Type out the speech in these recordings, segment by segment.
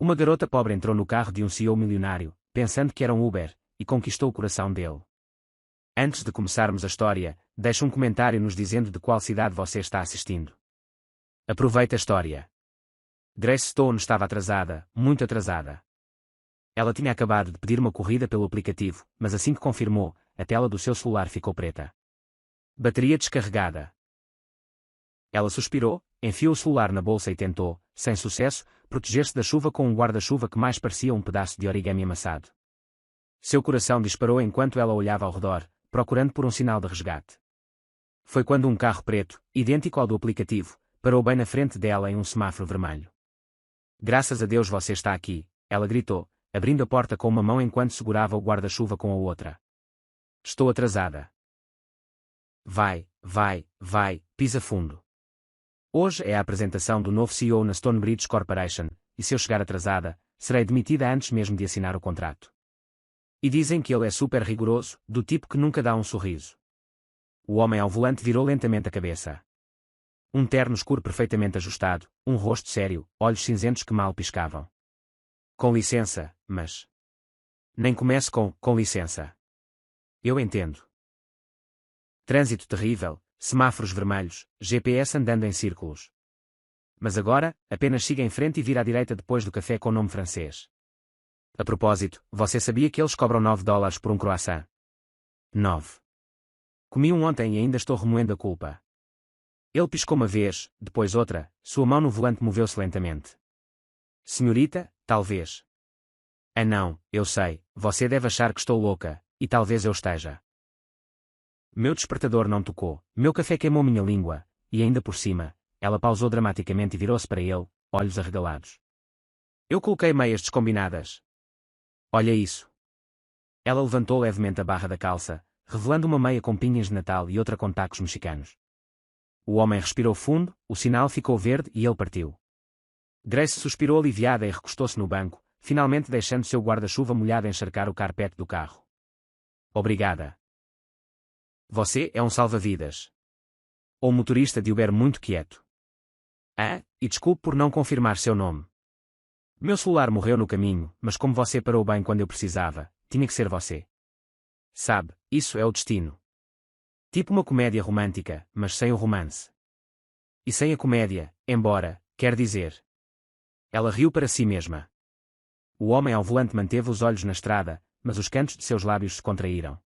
Uma garota pobre entrou no carro de um CEO milionário, pensando que era um Uber, e conquistou o coração dele. Antes de começarmos a história, deixe um comentário nos dizendo de qual cidade você está assistindo. Aproveite a história. Grace Stone estava atrasada, muito atrasada. Ela tinha acabado de pedir uma corrida pelo aplicativo, mas assim que confirmou, a tela do seu celular ficou preta. Bateria descarregada. Ela suspirou, enfiou o celular na bolsa e tentou, sem sucesso, proteger-se da chuva com um guarda-chuva que mais parecia um pedaço de origami amassado. Seu coração disparou enquanto ela olhava ao redor, procurando por um sinal de resgate. Foi quando um carro preto, idêntico ao do aplicativo, parou bem na frente dela em um semáforo vermelho. Graças a Deus você está aqui, ela gritou, abrindo a porta com uma mão enquanto segurava o guarda-chuva com a outra. Estou atrasada. Vai, pisa fundo. Hoje é a apresentação do novo CEO na Stonebridge Corporation, e se eu chegar atrasada, serei demitida antes mesmo de assinar o contrato. E dizem que ele é super rigoroso, do tipo que nunca dá um sorriso. O homem ao volante virou lentamente a cabeça. Um terno escuro perfeitamente ajustado, um rosto sério, olhos cinzentos que mal piscavam. Com licença, mas... Nem comece com licença. Eu entendo. Trânsito terrível, semáforos vermelhos, GPS andando em círculos. Mas agora, apenas siga em frente e vira à direita depois do café com nome francês. A propósito, você sabia que eles cobram $9 por um croissant? 9. Comi um ontem e ainda estou remoendo a culpa. Ele piscou uma vez, depois outra, sua mão no volante moveu-se lentamente. Senhorita, talvez. Ah não, eu sei, você deve achar que estou louca, e talvez eu esteja. Meu despertador não tocou, meu café queimou minha língua, e ainda por cima, ela pausou dramaticamente e virou-se para ele, olhos arregalados. Eu coloquei meias descombinadas. Olha isso. Ela levantou levemente a barra da calça, revelando uma meia com pinhas de Natal e outra com tacos mexicanos. O homem respirou fundo, o sinal ficou verde e ele partiu. Grace suspirou aliviada e recostou-se no banco, finalmente deixando seu guarda-chuva molhado encharcar o carpete do carro. Obrigada. Você é um salva-vidas. Ou motorista de Uber muito quieto. Ah, e desculpe por não confirmar seu nome. Meu celular morreu no caminho, mas como você parou bem quando eu precisava, tinha que ser você. Sabe, isso é o destino. Tipo uma comédia romântica, mas sem o romance. E sem a comédia, embora, quer dizer. Ela riu para si mesma. O homem ao volante manteve os olhos na estrada, mas os cantos de seus lábios se contraíram.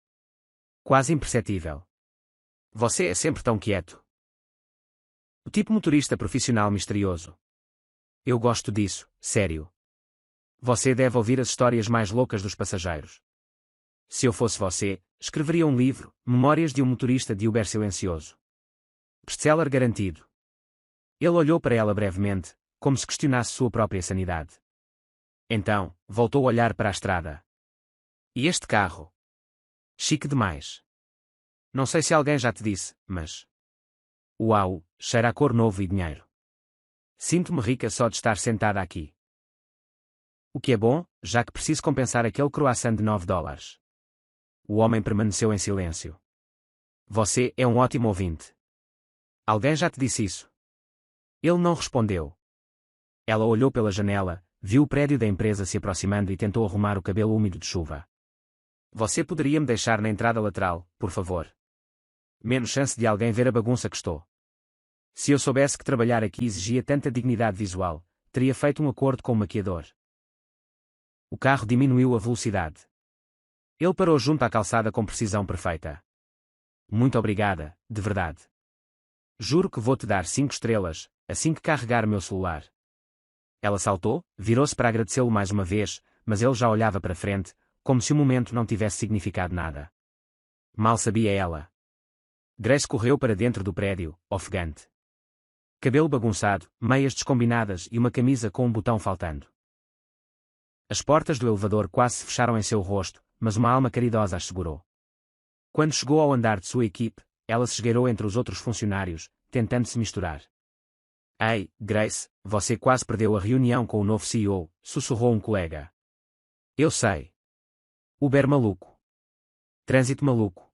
Quase imperceptível. Você é sempre tão quieto. O tipo motorista profissional misterioso. Eu gosto disso, sério. Você deve ouvir as histórias mais loucas dos passageiros. Se eu fosse você, escreveria um livro, Memórias de um motorista de Uber silencioso. Best-seller garantido. Ele olhou para ela brevemente, como se questionasse sua própria sanidade. Então, voltou a olhar para a estrada. E este carro? Chique demais. Não sei se alguém já te disse, mas... Uau, cheira a cor novo e dinheiro. Sinto-me rica só de estar sentada aqui. O que é bom, já que preciso compensar aquele croissant de $9. O homem permaneceu em silêncio. Você é um ótimo ouvinte. Alguém já te disse isso? Ele não respondeu. Ela olhou pela janela, viu o prédio da empresa se aproximando e tentou arrumar o cabelo úmido de chuva. Você poderia me deixar na entrada lateral, por favor? Menos chance de alguém ver a bagunça que estou. Se eu soubesse que trabalhar aqui exigia tanta dignidade visual, teria feito um acordo com o maquiador. O carro diminuiu a velocidade. Ele parou junto à calçada com precisão perfeita. Muito obrigada, de verdade. Juro que vou te dar 5 estrelas, assim que carregar meu celular. Ela saltou, virou-se para agradecê-lo mais uma vez, mas ele já olhava para frente, como se o momento não tivesse significado nada. Mal sabia ela. Grace correu para dentro do prédio, ofegante. Cabelo bagunçado, meias descombinadas e uma camisa com um botão faltando. As portas do elevador quase se fecharam em seu rosto, mas uma alma caridosa as segurou. Quando chegou ao andar de sua equipe, ela se esgueirou entre os outros funcionários, tentando se misturar. Ei, Grace, você quase perdeu a reunião com o novo CEO, sussurrou um colega. Eu sei. Uber maluco. Trânsito maluco.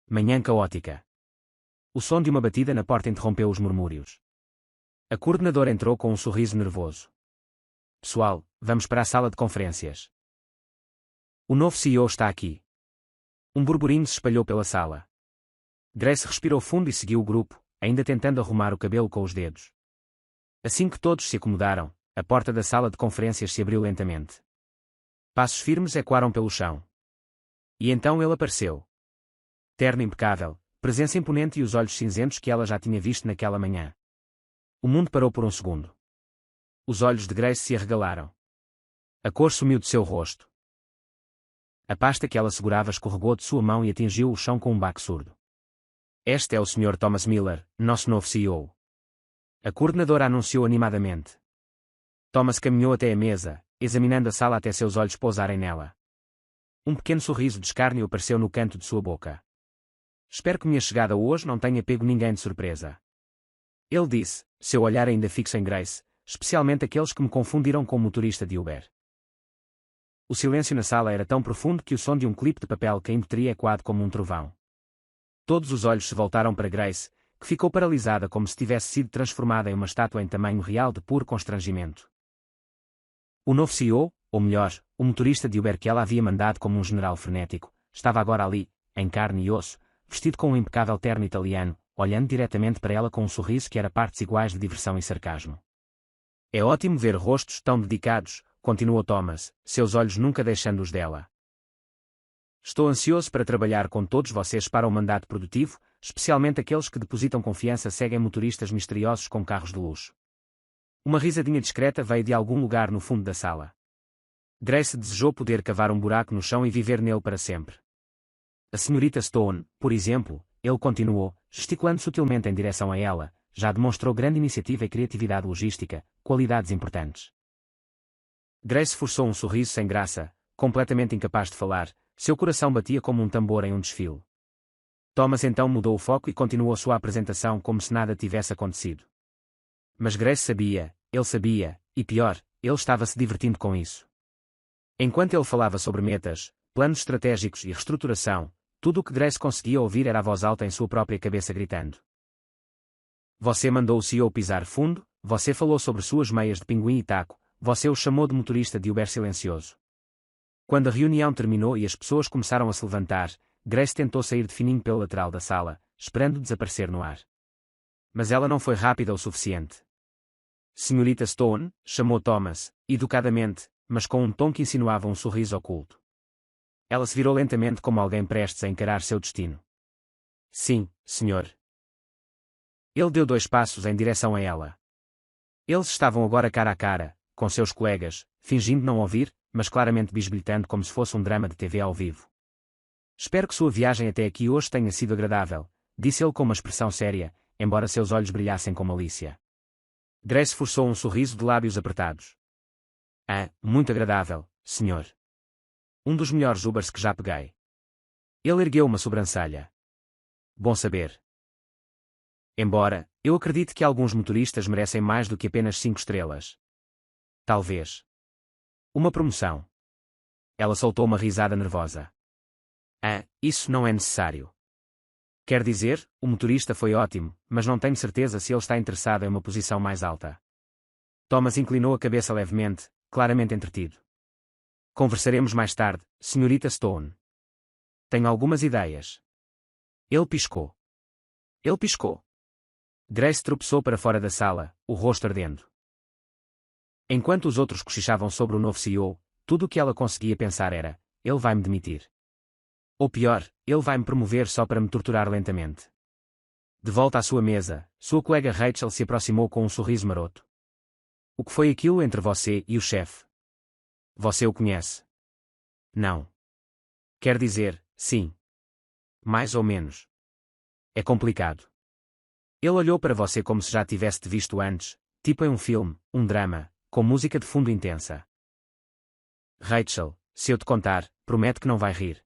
Manhã caótica. O som de uma batida na porta interrompeu os murmúrios. A coordenadora entrou com um sorriso nervoso. Pessoal, vamos para a sala de conferências. O novo CEO está aqui. Um burburinho se espalhou pela sala. Grace respirou fundo e seguiu o grupo, ainda tentando arrumar o cabelo com os dedos. Assim que todos se acomodaram, a porta da sala de conferências se abriu lentamente. Passos firmes ecoaram pelo chão. E então ele apareceu. Terno impecável, presença imponente e os olhos cinzentos que ela já tinha visto naquela manhã. O mundo parou por um segundo. Os olhos de Grace se arregalaram. A cor sumiu de seu rosto. A pasta que ela segurava escorregou de sua mão e atingiu o chão com um baque surdo. Este é o Sr. Thomas Miller, nosso novo CEO. A coordenadora anunciou animadamente. Thomas caminhou até a mesa, examinando a sala até seus olhos pousarem nela. Um pequeno sorriso de escárnio apareceu no canto de sua boca. Espero que minha chegada hoje não tenha pego ninguém de surpresa. Ele disse, seu olhar ainda fixo em Grace, especialmente aqueles que me confundiram com o motorista de Uber. O silêncio na sala era tão profundo que o som de um clipe de papel caindo teria ecoado como um trovão. Todos os olhos se voltaram para Grace, que ficou paralisada como se tivesse sido transformada em uma estátua em tamanho real de puro constrangimento. O novo CEO, ou melhor, o motorista de Uber que ela havia mandado como um general frenético, estava agora ali, em carne e osso, vestido com um impecável terno italiano, olhando diretamente para ela com um sorriso que era partes iguais de diversão e sarcasmo. É ótimo ver rostos tão dedicados, continuou Thomas, seus olhos nunca deixando os dela. Estou ansioso para trabalhar com todos vocês para o mandato produtivo, especialmente aqueles que depositam confiança seguem motoristas misteriosos com carros de luxo. Uma risadinha discreta veio de algum lugar no fundo da sala. Grace desejou poder cavar um buraco no chão e viver nele para sempre. A senhorita Stone, por exemplo, ele continuou, gesticulando sutilmente em direção a ela, já demonstrou grande iniciativa e criatividade logística, qualidades importantes. Grace forçou um sorriso sem graça, completamente incapaz de falar, seu coração batia como um tambor em um desfile. Thomas então mudou o foco e continuou sua apresentação como se nada tivesse acontecido. Mas Grace sabia, ele sabia, e pior, ele estava se divertindo com isso. Enquanto ele falava sobre metas, planos estratégicos e reestruturação, tudo o que Grace conseguia ouvir era a voz alta em sua própria cabeça gritando. Você mandou o CEO pisar fundo, você falou sobre suas meias de pinguim e taco, você o chamou de motorista de Uber silencioso. Quando a reunião terminou e as pessoas começaram a se levantar, Grace tentou sair de fininho pela lateral da sala, esperando desaparecer no ar. Mas ela não foi rápida o suficiente. Senhorita Stone, chamou Thomas, educadamente, mas com um tom que insinuava um sorriso oculto. Ela se virou lentamente como alguém prestes a encarar seu destino. Sim, senhor. Ele deu 2 passos em direção a ela. Eles estavam agora cara a cara, com seus colegas, fingindo não ouvir, mas claramente bisbilhotando como se fosse um drama de TV ao vivo. Espero que sua viagem até aqui hoje tenha sido agradável, disse ele com uma expressão séria, embora seus olhos brilhassem com malícia. Grace forçou um sorriso de lábios apertados. Ah, muito agradável, senhor. Um dos melhores Ubers que já peguei. Ele ergueu uma sobrancelha. Bom saber. Embora, eu acredite que alguns motoristas merecem mais do que apenas 5 estrelas. Talvez. Uma promoção. Ela soltou uma risada nervosa. Ah, isso não é necessário. Quer dizer, o motorista foi ótimo, mas não tenho certeza se ele está interessado em uma posição mais alta. Thomas inclinou a cabeça levemente, claramente entretido. Conversaremos mais tarde, senhorita Stone. Tenho algumas ideias. Ele piscou. Ele piscou. Grace tropeçou para fora da sala, o rosto ardendo. Enquanto os outros cochichavam sobre o novo CEO, tudo o que ela conseguia pensar era, ele vai me demitir. Ou pior, ele vai me promover só para me torturar lentamente. De volta à sua mesa, sua colega Rachel se aproximou com um sorriso maroto. O que foi aquilo entre você e o chefe? Você o conhece? Não. Quer dizer, sim. Mais ou menos. É complicado. Ele olhou para você como se já tivesse te visto antes, tipo em um filme, um drama, com música de fundo intensa. Rachel, se eu te contar, promete que não vai rir.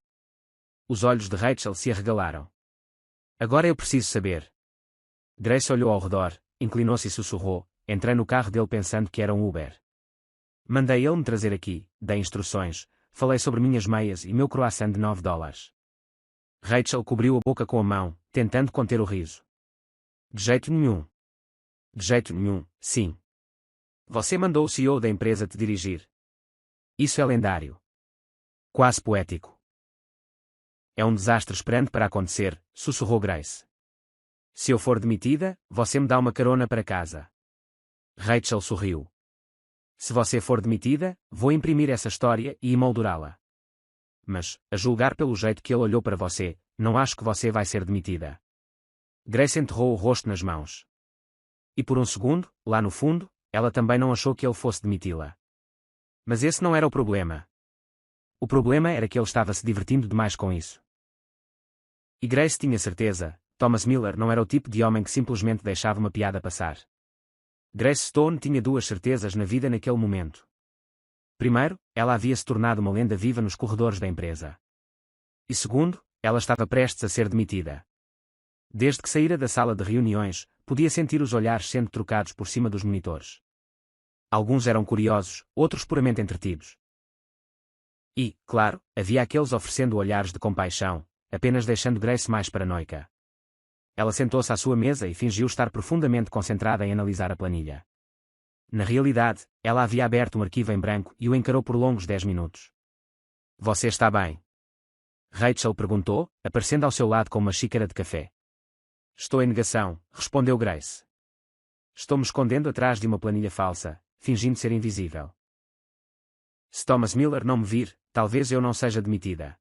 Os olhos de Rachel se arregalaram. Agora eu preciso saber. Grace olhou ao redor, inclinou-se e sussurrou, entrei no carro dele pensando que era um Uber. Mandei ele me trazer aqui, dei instruções, falei sobre minhas meias e meu croissant de $9. Rachel cobriu a boca com a mão, tentando conter o riso. De jeito nenhum. De jeito nenhum, sim. Você mandou o CEO da empresa te dirigir. Isso é lendário. Quase poético. É um desastre esperando para acontecer, sussurrou Grace. Se eu for demitida, você me dá uma carona para casa. Rachel sorriu. Se você for demitida, vou imprimir essa história e emoldurá-la. Mas, a julgar pelo jeito que ele olhou para você, não acho que você vai ser demitida. Grace enterrou o rosto nas mãos. E por um segundo, lá no fundo, ela também não achou que ele fosse demiti-la. Mas esse não era o problema. O problema era que ele estava se divertindo demais com isso. E Grace tinha certeza, Thomas Miller não era o tipo de homem que simplesmente deixava uma piada passar. Grace Stone tinha duas certezas na vida naquele momento. Primeiro, ela havia se tornado uma lenda viva nos corredores da empresa. E segundo, ela estava prestes a ser demitida. Desde que saíra da sala de reuniões, podia sentir os olhares sendo trocados por cima dos monitores. Alguns eram curiosos, outros puramente entretidos. E, claro, havia aqueles oferecendo olhares de compaixão, apenas deixando Grace mais paranoica. Ela sentou-se à sua mesa e fingiu estar profundamente concentrada em analisar a planilha. Na realidade, ela havia aberto um arquivo em branco e o encarou por longos 10 minutos. Você está bem? Rachel perguntou, aparecendo ao seu lado com uma xícara de café. Estou em negação, respondeu Grace. Estou me escondendo atrás de uma planilha falsa, fingindo ser invisível. Se Thomas Miller não me vir, talvez eu não seja demitida.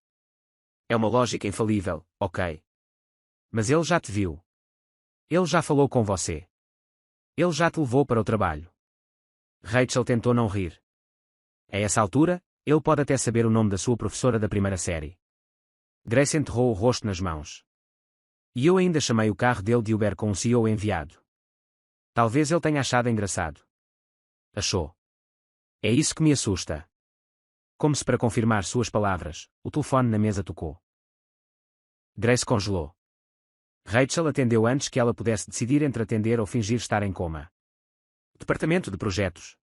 É uma lógica infalível, ok? Mas ele já te viu. Ele já falou com você. Ele já te levou para o trabalho. Rachel tentou não rir. A essa altura, ele pode até saber o nome da sua professora da primeira série. Grace enterrou o rosto nas mãos. E eu ainda chamei o carro dele de Uber com um CEO enviado. Talvez ele tenha achado engraçado. Achou. É isso que me assusta. Como se para confirmar suas palavras, o telefone na mesa tocou. Grace congelou. Rachel atendeu antes que ela pudesse decidir entre atender ou fingir estar em coma. Departamento de projetos.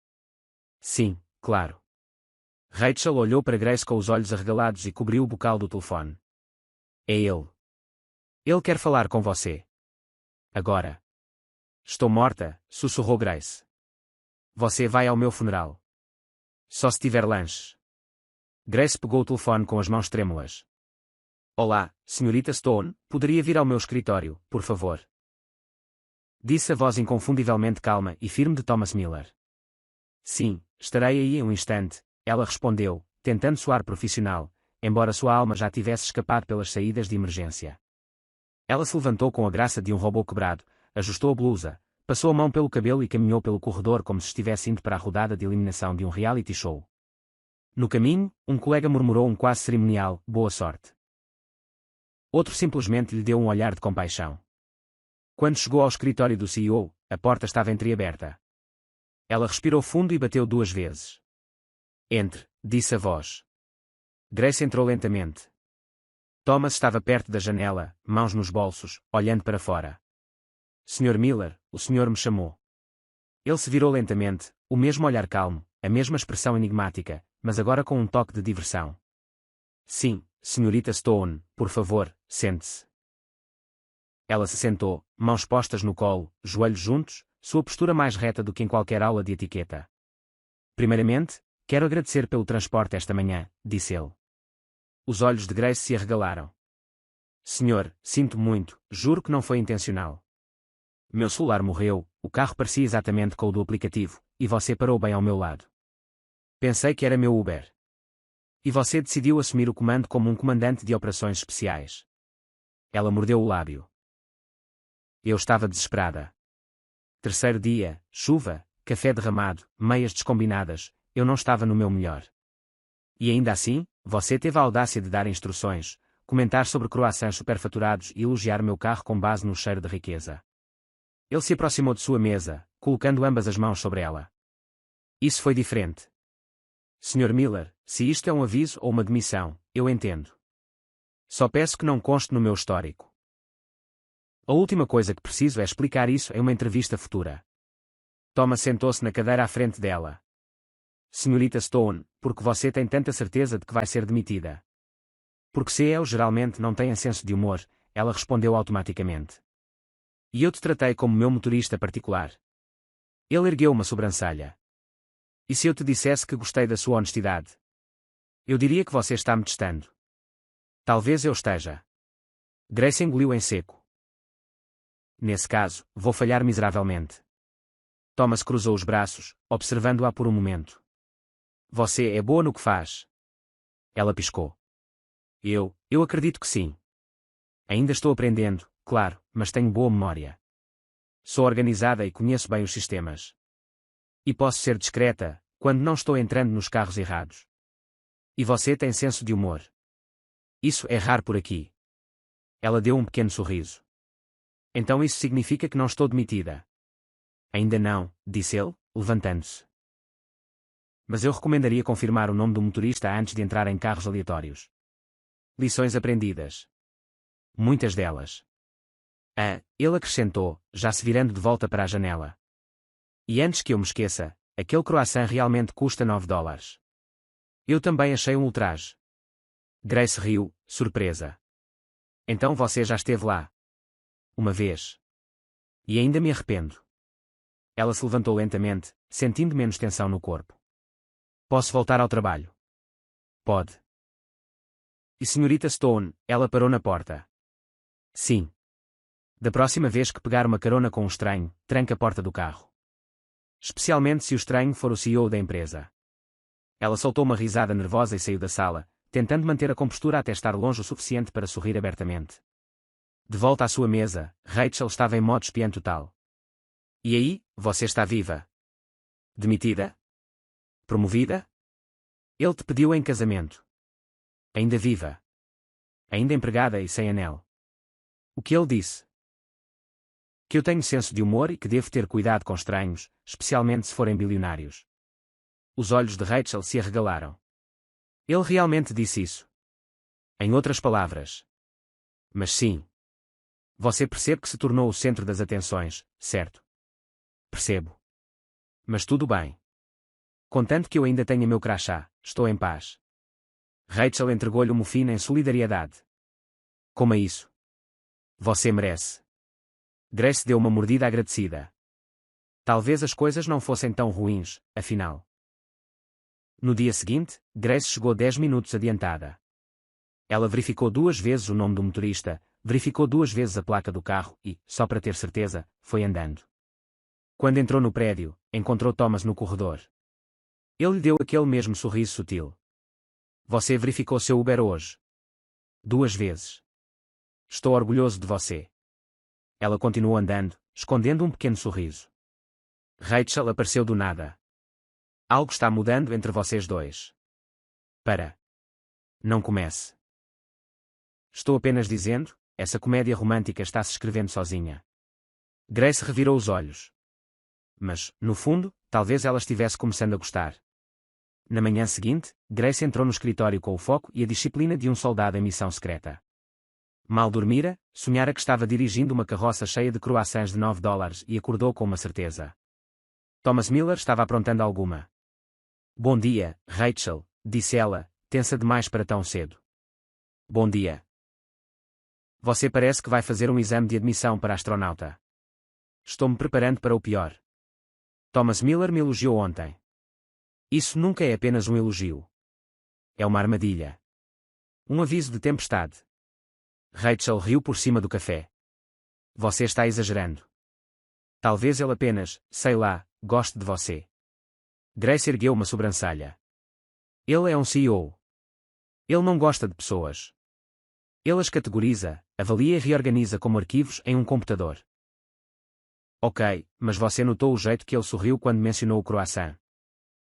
Sim, claro. Rachel olhou para Grace com os olhos arregalados e cobriu o bocal do telefone. É ele. Ele quer falar com você. Agora. Estou morta, sussurrou Grace. Você vai ao meu funeral. Só se tiver lanches. Grace pegou o telefone com as mãos trêmulas. Olá, senhorita Stone, poderia vir ao meu escritório, por favor? Disse a voz inconfundivelmente calma e firme de Thomas Miller. Sim, estarei aí em um instante, ela respondeu, tentando soar profissional, embora sua alma já tivesse escapado pelas saídas de emergência. Ela se levantou com a graça de um robô quebrado, ajustou a blusa, passou a mão pelo cabelo e caminhou pelo corredor como se estivesse indo para a rodada de eliminação de um reality show. No caminho, um colega murmurou um quase cerimonial, boa sorte. Outro simplesmente lhe deu um olhar de compaixão. Quando chegou ao escritório do CEO, a porta estava entreaberta. Ela respirou fundo e bateu 2 vezes. Entre, disse a voz. Grace entrou lentamente. Thomas estava perto da janela, mãos nos bolsos, olhando para fora. Sr. Miller, o senhor me chamou. Ele se virou lentamente, o mesmo olhar calmo, a mesma expressão enigmática, mas agora com um toque de diversão. Sim, senhorita Stone, por favor, sente-se. Ela se sentou, mãos postas no colo, joelhos juntos, sua postura mais reta do que em qualquer aula de etiqueta. Primeiramente, quero agradecer pelo transporte esta manhã, disse ele. Os olhos de Grace se arregalaram. Senhor, sinto muito, juro que não foi intencional. Meu celular morreu, o carro parecia exatamente com o do aplicativo, e você parou bem ao meu lado. Pensei que era meu Uber. E você decidiu assumir o comando como um comandante de operações especiais. Ela mordeu o lábio. Eu estava desesperada. Terceiro dia, chuva, café derramado, meias descombinadas, eu não estava no meu melhor. E ainda assim, você teve a audácia de dar instruções, comentar sobre croissants superfaturados e elogiar meu carro com base no cheiro de riqueza. Ele se aproximou de sua mesa, colocando ambas as mãos sobre ela. Isso foi diferente. Sr. Miller, se isto é um aviso ou uma demissão, eu entendo. Só peço que não conste no meu histórico. A última coisa que preciso é explicar isso em uma entrevista futura. Thomas sentou-se na cadeira à frente dela. Senhorita Stone, porque você tem tanta certeza de que vai ser demitida? Porque CEO geralmente não têm senso de humor, ela respondeu automaticamente. E eu te tratei como meu motorista particular. Ele ergueu uma sobrancelha. E se eu te dissesse que gostei da sua honestidade? Eu diria que você está me testando. Talvez eu esteja. Grace engoliu em seco. Nesse caso, vou falhar miseravelmente. Thomas cruzou os braços, observando-a por um momento. Você é boa no que faz. Ela piscou. Eu acredito que sim. Ainda estou aprendendo, claro, mas tenho boa memória. Sou organizada e conheço bem os sistemas. E posso ser discreta, quando não estou entrando nos carros errados. E você tem senso de humor. Isso é raro por aqui. Ela deu um pequeno sorriso. Então isso significa que não estou demitida. Ainda não, disse ele, levantando-se. Mas eu recomendaria confirmar o nome do motorista antes de entrar em carros aleatórios. Lições aprendidas. Muitas delas. Ele acrescentou, já se virando de volta para a janela. E antes que eu me esqueça, aquele croissant realmente custa $9. Eu também achei um ultraje. Grace riu, surpresa. Então você já esteve lá? Uma vez. E ainda me arrependo. Ela se levantou lentamente, sentindo menos tensão no corpo. Posso voltar ao trabalho? Pode. E senhorita Stone, ela parou na porta. Sim. Da próxima vez que pegar uma carona com um estranho, tranque a porta do carro. Especialmente se o estranho for o CEO da empresa. Ela soltou uma risada nervosa e saiu da sala, tentando manter a compostura até estar longe o suficiente para sorrir abertamente. De volta à sua mesa, Rachel estava em modo espiã total. E aí, você está viva? Demitida? Promovida? Ele te pediu em casamento. Ainda viva. Ainda empregada e sem anel. O que ele disse? Que eu tenho senso de humor e que devo ter cuidado com estranhos, especialmente se forem bilionários. Os olhos de Rachel se arregalaram. Ele realmente disse isso. Em outras palavras. Mas sim. Você percebe que se tornou o centro das atenções, certo? Percebo. Mas tudo bem. Contanto que eu ainda tenha meu crachá, estou em paz. Rachel entregou-lhe uma fina em solidariedade. Como é isso? Você merece. Grace deu uma mordida agradecida. Talvez as coisas não fossem tão ruins, afinal. No dia seguinte, Grace chegou 10 minutos adiantada. Ela verificou 2 vezes o nome do motorista, verificou 2 vezes a placa do carro e, só para ter certeza, foi andando. Quando entrou no prédio, encontrou Thomas no corredor. Ele lhe deu aquele mesmo sorriso sutil. Você verificou seu Uber hoje? 2 vezes. Estou orgulhoso de você. Ela continuou andando, escondendo um pequeno sorriso. Rachel apareceu do nada. Algo está mudando entre vocês dois. Para. Não comece. Estou apenas dizendo, essa comédia romântica está se escrevendo sozinha. Grace revirou os olhos. Mas, no fundo, talvez ela estivesse começando a gostar. Na manhã seguinte, Grace entrou no escritório com o foco e a disciplina de um soldado em missão secreta. Mal dormira, sonhara que estava dirigindo uma carroça cheia de croissants de $9 e acordou com uma certeza. Thomas Miller estava aprontando alguma. Bom dia, Rachel, disse ela, tensa demais para tão cedo. Bom dia. Você parece que vai fazer um exame de admissão para astronauta. Estou me preparando para o pior. Thomas Miller me elogiou ontem. Isso nunca é apenas um elogio. É uma armadilha. Um aviso de tempestade. Rachel riu por cima do café. Você está exagerando. Talvez ele apenas, sei lá, goste de você. Grace ergueu uma sobrancelha. Ele é um CEO. Ele não gosta de pessoas. Ele as categoriza, avalia e reorganiza como arquivos em um computador. Ok, mas você notou o jeito que ele sorriu quando mencionou o croissant?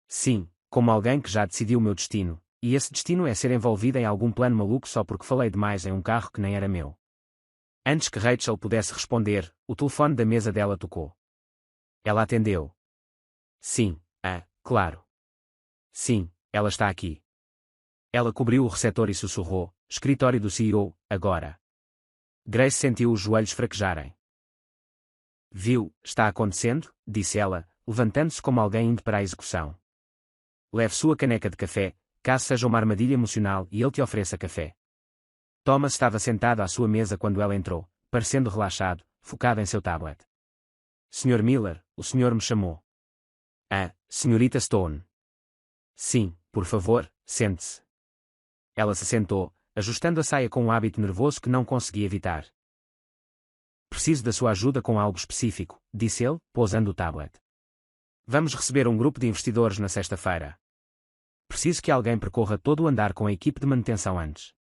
Sim, como alguém que já decidiu o meu destino, e esse destino é ser envolvida em algum plano maluco só porque falei demais em um carro que nem era meu. Antes que Rachel pudesse responder, o telefone da mesa dela tocou. Ela atendeu. Sim, claro. Sim, ela está aqui. Ela cobriu o receptor e sussurrou, escritório do CEO, agora. Grace sentiu os joelhos fraquejarem. Viu, está acontecendo, disse ela, levantando-se como alguém indo para a execução. Leve sua caneca de café, caso seja uma armadilha emocional e ele te ofereça café. Thomas estava sentado à sua mesa quando ela entrou, parecendo relaxado, focado em seu tablet. Sr. Miller, o senhor me chamou. Senhorita Stone. Sim, por favor, sente-se. Ela se sentou, ajustando a saia com um hábito nervoso que não conseguia evitar. Preciso da sua ajuda com algo específico, disse ele, pousando o tablet. Vamos receber um grupo de investidores na sexta-feira. Preciso que alguém percorra todo o andar com a equipe de manutenção antes.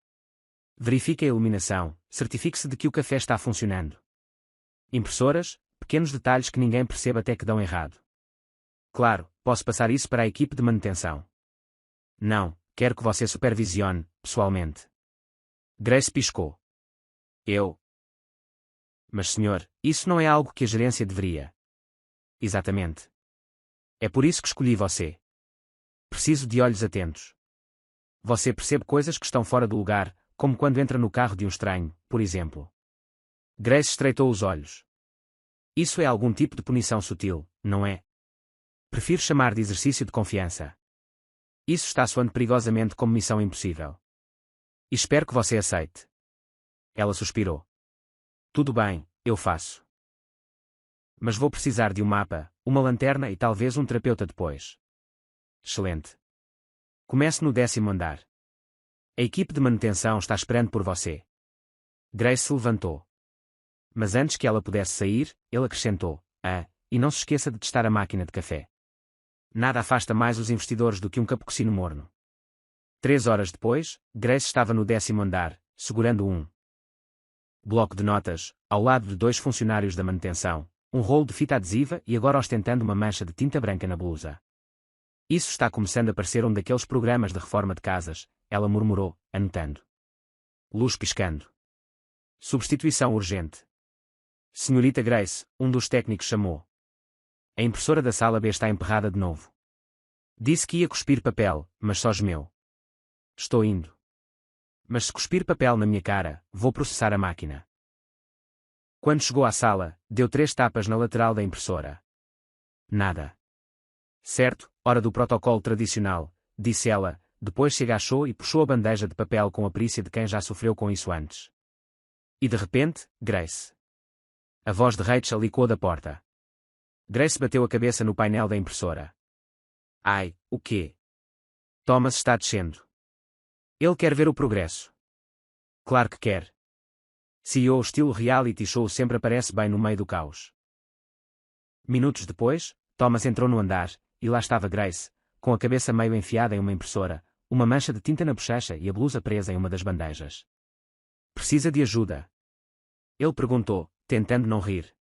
Verifique a iluminação, certifique-se de que o café está funcionando. Impressoras, pequenos detalhes que ninguém percebe até que dão errado. Claro, posso passar isso para a equipe de manutenção. Não, quero que você supervisione, pessoalmente. Grace piscou. Eu. Mas senhor, isso não é algo que a gerência deveria. Exatamente. É por isso que escolhi você. Preciso de olhos atentos. Você percebe coisas que estão fora do lugar, como quando entra no carro de um estranho, por exemplo. Grace estreitou os olhos. Isso é algum tipo de punição sutil, não é? Prefiro chamar de exercício de confiança. Isso está soando perigosamente como missão impossível. E espero que você aceite. Ela suspirou. Tudo bem, eu faço. Mas vou precisar de um mapa, uma lanterna e talvez um terapeuta depois. Excelente. Comece no 10º andar. A equipe de manutenção está esperando por você. Grace se levantou. Mas antes que ela pudesse sair, ele acrescentou, e não se esqueça de testar a máquina de café. Nada afasta mais os investidores do que um cappuccino morno. 3 horas depois, Grace estava no 10º andar, segurando um bloco de notas, ao lado de 2 funcionários da manutenção, um rolo de fita adesiva e agora ostentando uma mancha de tinta branca na blusa. Isso está começando a parecer um daqueles programas de reforma de casas, ela murmurou, anotando. Luz piscando. Substituição urgente. Senhorita Grace, um dos técnicos chamou. A impressora da sala B está emperrada de novo. Disse que ia cuspir papel, mas só gemeu. Estou indo. Mas se cuspir papel na minha cara, vou processar a máquina. Quando chegou à sala, deu 3 tapas na lateral da impressora. Nada. Certo, hora do protocolo tradicional, disse ela, depois se agachou e puxou a bandeja de papel com a perícia de quem já sofreu com isso antes. E de repente, Grace. A voz de Rachel ecoou da porta. Grace bateu a cabeça no painel da impressora. Ai, o quê? Thomas está descendo. Ele quer ver o progresso. Claro que quer. CEO estilo reality show sempre aparece bem no meio do caos. Minutos depois, Thomas entrou no andar, e lá estava Grace, com a cabeça meio enfiada em uma impressora, uma mancha de tinta na bochecha e a blusa presa em uma das bandejas. Precisa de ajuda? Ele perguntou, tentando não rir.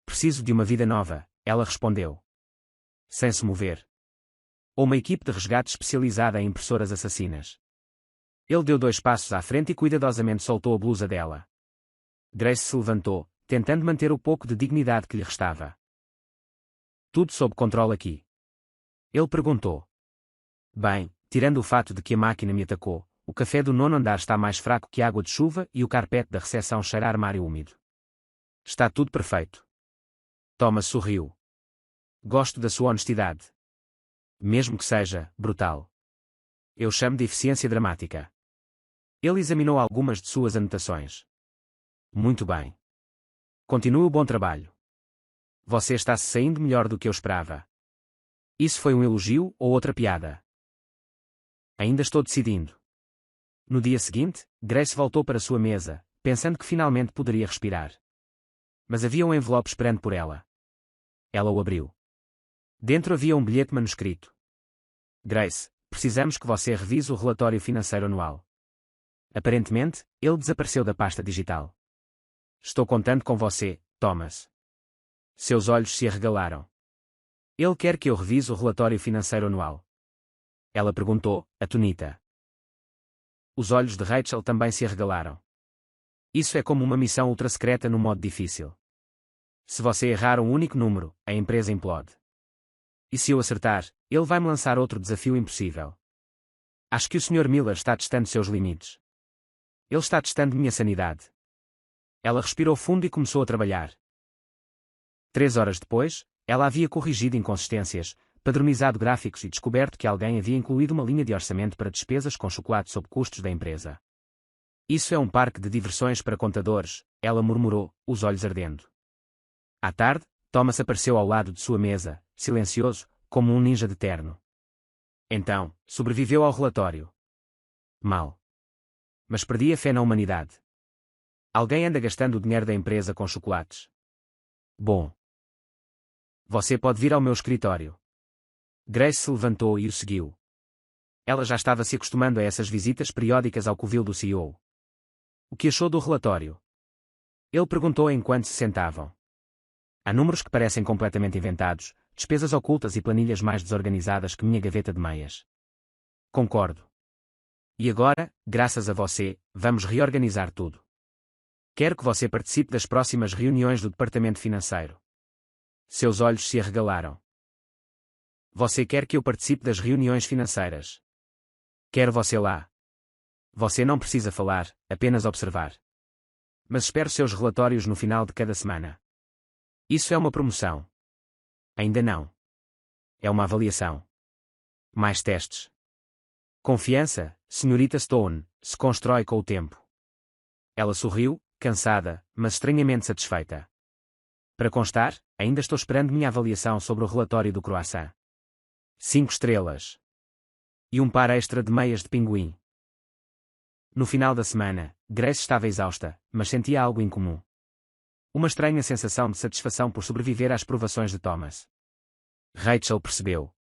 Preciso de uma vida nova, ela respondeu. Sem se mover. Ou uma equipe de resgate especializada em impressoras assassinas. Ele deu 2 passos à frente e cuidadosamente soltou a blusa dela. Grace se levantou, tentando manter o pouco de dignidade que lhe restava. Tudo sob controle aqui? Ele perguntou. Bem, tirando o fato de que a máquina me atacou, o café do 9º andar está mais fraco que água de chuva e o carpete da recepção cheira a armário úmido. Está tudo perfeito. Thomas sorriu. Gosto da sua honestidade. Mesmo que seja brutal. Eu chamo de eficiência dramática. Ele examinou algumas de suas anotações. Muito bem. Continue o bom trabalho. Você está se saindo melhor do que eu esperava. Isso foi um elogio ou outra piada? Ainda estou decidindo. No dia seguinte, Grace voltou para sua mesa, pensando que finalmente poderia respirar. Mas havia um envelope esperando por ela. Ela o abriu. Dentro havia um bilhete manuscrito. Grace, precisamos que você revise o relatório financeiro anual. Aparentemente, ele desapareceu da pasta digital. Estou contando com você, Thomas. Seus olhos se arregalaram. Ele quer que eu revise o relatório financeiro anual. Ela perguntou, atonita. Os olhos de Rachel também se arregalaram. Isso é como uma missão ultra-secreta no modo difícil. Se você errar um único número, a empresa implode. E se eu acertar, ele vai me lançar outro desafio impossível. Acho que o Sr. Miller está testando seus limites. Ele está testando minha sanidade. Ela respirou fundo e começou a trabalhar. 3 horas depois, ela havia corrigido inconsistências, padronizado gráficos e descoberto que alguém havia incluído uma linha de orçamento para despesas com chocolate sob custos da empresa. Isso é um parque de diversões para contadores, ela murmurou, os olhos ardendo. À tarde, Thomas apareceu ao lado de sua mesa, silencioso, como um ninja de terno. Então, sobreviveu ao relatório. Mal. Mas perdi a fé na humanidade. Alguém anda gastando o dinheiro da empresa com chocolates. Bom. Você pode vir ao meu escritório. Grace se levantou e o seguiu. Ela já estava se acostumando a essas visitas periódicas ao covil do CEO. O que achou do relatório? Ele perguntou enquanto se sentavam. Há números que parecem completamente inventados, despesas ocultas e planilhas mais desorganizadas que minha gaveta de meias. Concordo. E agora, graças a você, vamos reorganizar tudo. Quero que você participe das próximas reuniões do departamento financeiro. Seus olhos se arregalaram. Você quer que eu participe das reuniões financeiras? Quero você lá. Você não precisa falar, apenas observar. Mas espero seus relatórios no final de cada semana. Isso é uma promoção. Ainda não. É uma avaliação. Mais testes. Confiança, senhorita Stone, se constrói com o tempo. Ela sorriu, cansada, mas estranhamente satisfeita. Para constar, ainda estou esperando minha avaliação sobre o relatório do croissant. 5 estrelas. E um par extra de meias de pinguim. No final da semana, Grace estava exausta, mas sentia algo incomum. Uma estranha sensação de satisfação por sobreviver às provações de Thomas. Rachel percebeu.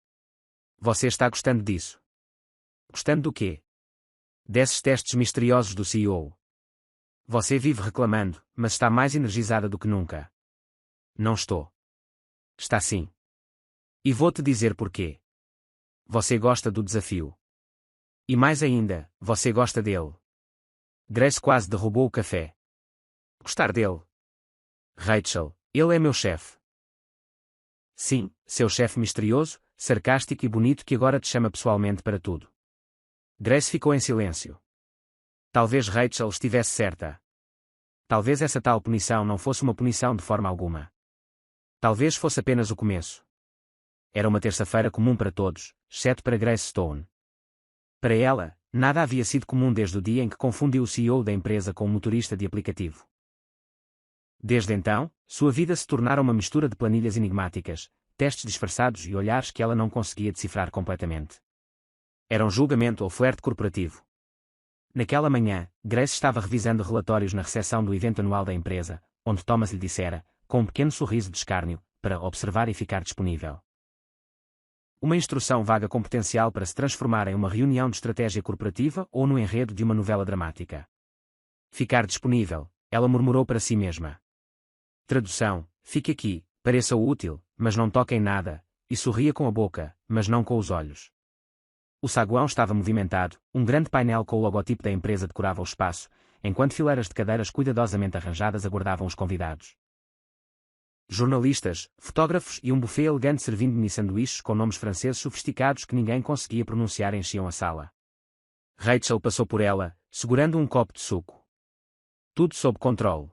Você está gostando disso? Gostando do quê? Desses testes misteriosos do CEO. Você vive reclamando, mas está mais energizada do que nunca. Não estou. Está sim. E vou-te dizer porquê. Você gosta do desafio. E mais ainda, você gosta dele. Grace quase derrubou o café. Gostar dele? Rachel, ele é meu chefe. Sim, seu chefe misterioso, sarcástico e bonito que agora te chama pessoalmente para tudo. Grace ficou em silêncio. Talvez Rachel estivesse certa. Talvez essa tal punição não fosse uma punição de forma alguma. Talvez fosse apenas o começo. Era uma terça-feira comum para todos, exceto para Grace Stone. Para ela, nada havia sido comum desde o dia em que confundiu o CEO da empresa com um motorista de aplicativo. Desde então, sua vida se tornara uma mistura de planilhas enigmáticas, testes disfarçados e olhares que ela não conseguia decifrar completamente. Era um julgamento ou flerte corporativo. Naquela manhã, Grace estava revisando relatórios na recepção do evento anual da empresa, onde Thomas lhe dissera, com um pequeno sorriso de escárnio, para observar e ficar disponível. Uma instrução vaga com potencial para se transformar em uma reunião de estratégia corporativa ou no enredo de uma novela dramática. Ficar disponível, ela murmurou para si mesma. Tradução: fique aqui, pareça útil, mas não toque em nada, e sorria com a boca, mas não com os olhos. O saguão estava movimentado, um grande painel com o logotipo da empresa decorava o espaço, enquanto fileiras de cadeiras cuidadosamente arranjadas aguardavam os convidados. Jornalistas, fotógrafos e um buffet elegante servindo mini sanduíches com nomes franceses sofisticados que ninguém conseguia pronunciar enchiam a sala. Rachel passou por ela, segurando um copo de suco. Tudo sob controle.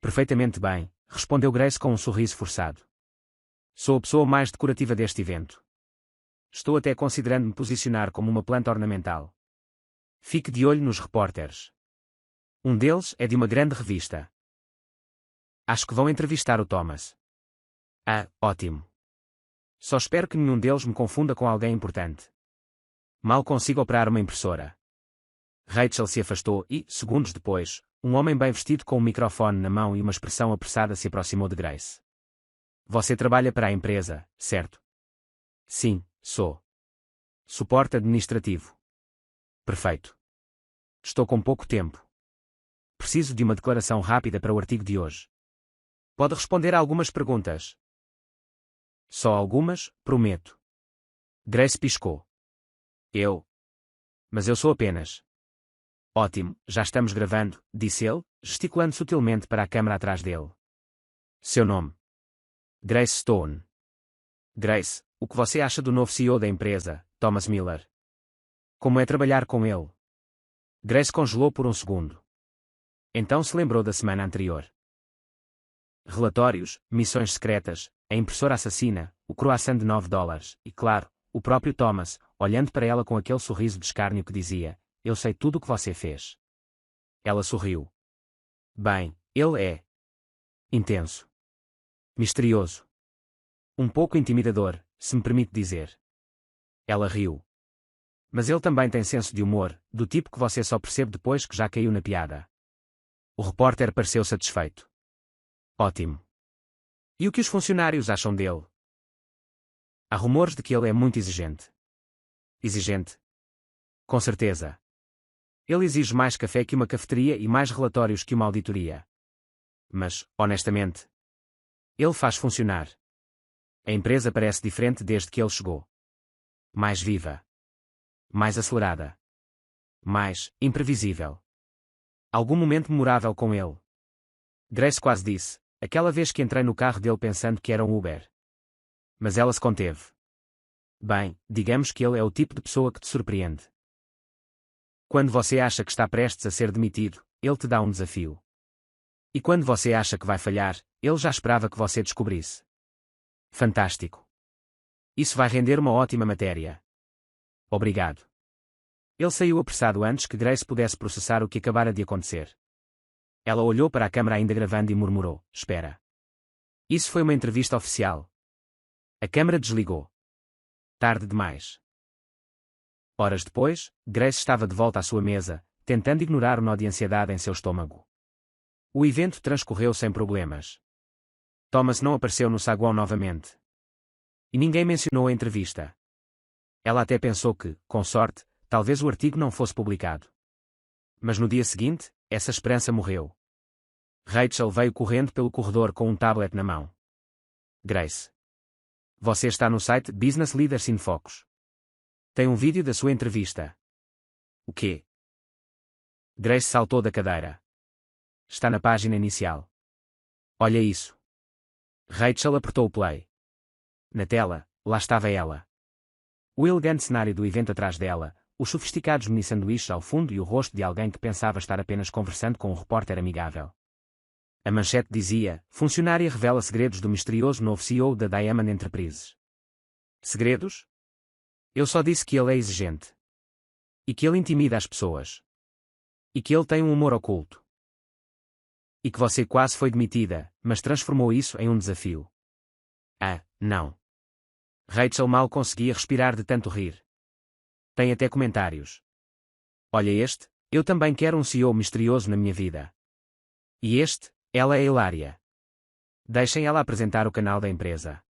Perfeitamente bem, respondeu Grace com um sorriso forçado. Sou a pessoa mais decorativa deste evento. Estou até considerando me posicionar como uma planta ornamental. Fique de olho nos repórteres. Um deles é de uma grande revista. Acho que vão entrevistar o Thomas. Ah, ótimo. Só espero que nenhum deles me confunda com alguém importante. Mal consigo operar uma impressora. Rachel se afastou e, segundos depois, um homem bem vestido com um microfone na mão e uma expressão apressada se aproximou de Grace. Você trabalha para a empresa, certo? Sim, sou. Suporte administrativo. Perfeito. Estou com pouco tempo. Preciso de uma declaração rápida para o artigo de hoje. Pode responder a algumas perguntas. Só algumas, prometo. Grace piscou. Mas eu sou apenas. Ótimo, já estamos gravando, disse ele, gesticulando sutilmente para a câmara atrás dele. Seu nome? Grace Stone. Grace, o que você acha do novo CEO da empresa, Thomas Miller? Como é trabalhar com ele? Grace congelou por um segundo. Então se lembrou da semana anterior. Relatórios, missões secretas, a impressora assassina, o croissant de $9 e, claro, o próprio Thomas, olhando para ela com aquele sorriso de escárnio que dizia, eu sei tudo o que você fez. Ela sorriu. Bem, ele é intenso. Misterioso. Um pouco intimidador, se me permite dizer. Ela riu. Mas ele também tem senso de humor, do tipo que você só percebe depois que já caiu na piada. O repórter pareceu satisfeito. Ótimo. E o que os funcionários acham dele? Há rumores de que ele é muito exigente. Exigente? Com certeza. Ele exige mais café que uma cafeteria e mais relatórios que uma auditoria. Mas, honestamente, ele faz funcionar. A empresa parece diferente desde que ele chegou. Mais viva. Mais acelerada. Mais imprevisível. Algum momento memorável com ele. Grace quase disse, aquela vez que entrei no carro dele pensando que era um Uber. Mas ela se conteve. Bem, digamos que ele é o tipo de pessoa que te surpreende. Quando você acha que está prestes a ser demitido, ele te dá um desafio. E quando você acha que vai falhar, ele já esperava que você descobrisse. Fantástico. Isso vai render uma ótima matéria. Obrigado. Ele saiu apressado antes que Grace pudesse processar o que acabara de acontecer. Ela olhou para a câmara ainda gravando e murmurou, espera. Isso foi uma entrevista oficial. A câmara desligou. Tarde demais. Horas depois, Grace estava de volta à sua mesa, tentando ignorar o nó de ansiedade em seu estômago. O evento transcorreu sem problemas. Thomas não apareceu no saguão novamente. E ninguém mencionou a entrevista. Ela até pensou que, com sorte, talvez o artigo não fosse publicado. Mas no dia seguinte, essa esperança morreu. Rachel veio correndo pelo corredor com um tablet na mão. Grace. Você está no site Business Leaders in Focus. Tem um vídeo da sua entrevista. O quê? Grace saltou da cadeira. Está na página inicial. Olha isso. Rachel apertou o play. Na tela, lá estava ela. O elegante cenário do evento atrás dela, os sofisticados mini-sanduíches ao fundo e o rosto de alguém que pensava estar apenas conversando com um repórter amigável. A manchete dizia, funcionária revela segredos do misterioso novo CEO da Diamond Enterprises. Segredos? Eu só disse que ele é exigente. E que ele intimida as pessoas. E que ele tem um humor oculto. E que você quase foi demitida, mas transformou isso em um desafio. Ah, não. Rachel mal conseguia respirar de tanto rir. Tem até comentários. Olha este, eu também quero um CEO misterioso na minha vida. E este, ela é hilária. Deixem ela apresentar o canal da empresa.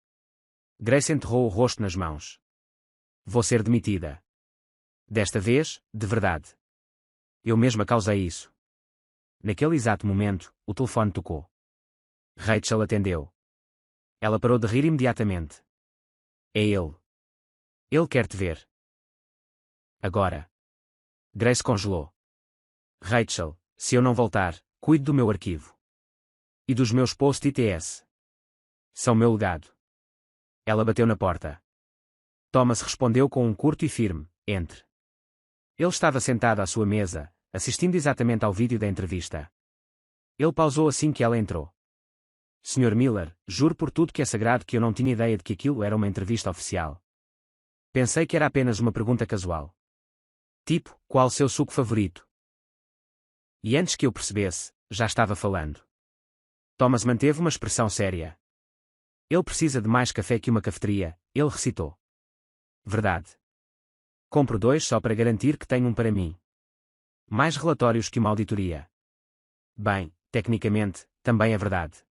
Grace enterrou o rosto nas mãos. Vou ser demitida. Desta vez, de verdade. Eu mesma causei isso. Naquele exato momento, o telefone tocou. Rachel atendeu. Ela parou de rir imediatamente. É ele. Ele quer te ver. Agora. Grace congelou. Rachel, se eu não voltar, cuide do meu arquivo. E dos meus post-its. São meu legado. Ela bateu na porta. Thomas respondeu com um curto e firme, entre. Ele estava sentado à sua mesa, assistindo exatamente ao vídeo da entrevista. Ele pausou assim que ela entrou. Sr. Miller, juro por tudo que é sagrado que eu não tinha ideia de que aquilo era uma entrevista oficial. Pensei que era apenas uma pergunta casual. Tipo, qual o seu suco favorito? E antes que eu percebesse, já estava falando. Thomas manteve uma expressão séria. Ele precisa de mais café que uma cafeteria, ele recitou. Verdade. Compro 2 só para garantir que tenho um para mim. Mais relatórios que uma auditoria. Bem, tecnicamente, também é verdade.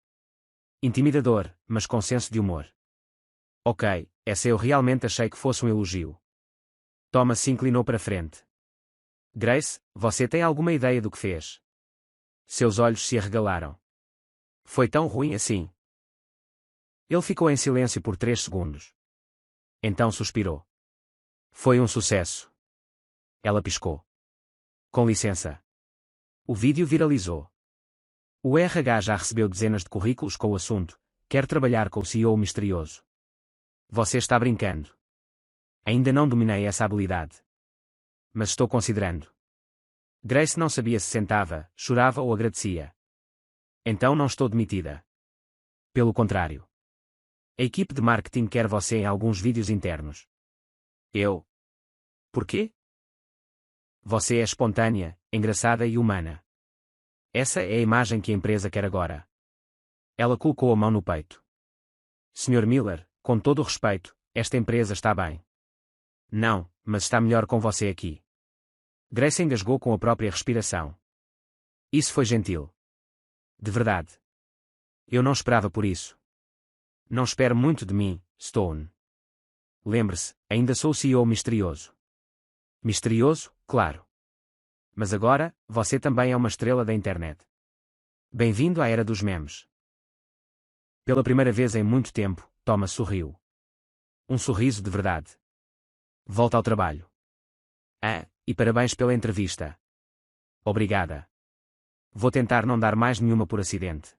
Intimidador, mas com senso de humor. Ok, essa eu realmente achei que fosse um elogio. Thomas se inclinou para frente. Grace, você tem alguma ideia do que fez? Seus olhos se arregalaram. Foi tão ruim assim. Ele ficou em silêncio por 3 segundos. Então suspirou. Foi um sucesso. Ela piscou. Com licença. O vídeo viralizou. O RH já recebeu dezenas de currículos com o assunto, quer trabalhar com o CEO misterioso. Você está brincando. Ainda não dominei essa habilidade. Mas estou considerando. Grace não sabia se sentava, chorava ou agradecia. Então não estou demitida. Pelo contrário. A equipe de marketing quer você em alguns vídeos internos. Eu? Por quê? Você é espontânea, engraçada e humana. Essa é a imagem que a empresa quer agora. Ela colocou a mão no peito. Sr. Miller, com todo o respeito, esta empresa está bem. Não, mas está melhor com você aqui. Grace engasgou com a própria respiração. Isso foi gentil. De verdade. Eu não esperava por isso. Não espere muito de mim, Stone. Lembre-se, ainda sou o CEO misterioso. Misterioso, claro. Mas agora, você também é uma estrela da internet. Bem-vindo à era dos memes. Pela primeira vez em muito tempo, Thomas sorriu. Um sorriso de verdade. Volta ao trabalho. Ah, e parabéns pela entrevista. Obrigada. Vou tentar não dar mais nenhuma por acidente.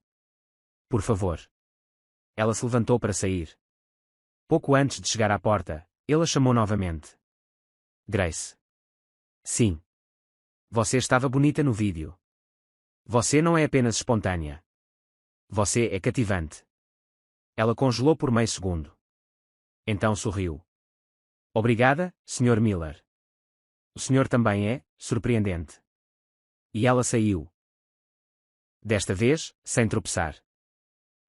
Por favor. Ela se levantou para sair. Pouco antes de chegar à porta, ele a chamou novamente. Grace. Sim. Você estava bonita no vídeo. Você não é apenas espontânea. Você é cativante. Ela congelou por meio segundo. Então sorriu. Obrigada, Sr. Miller. O senhor também é, surpreendente. E ela saiu. Desta vez, sem tropeçar.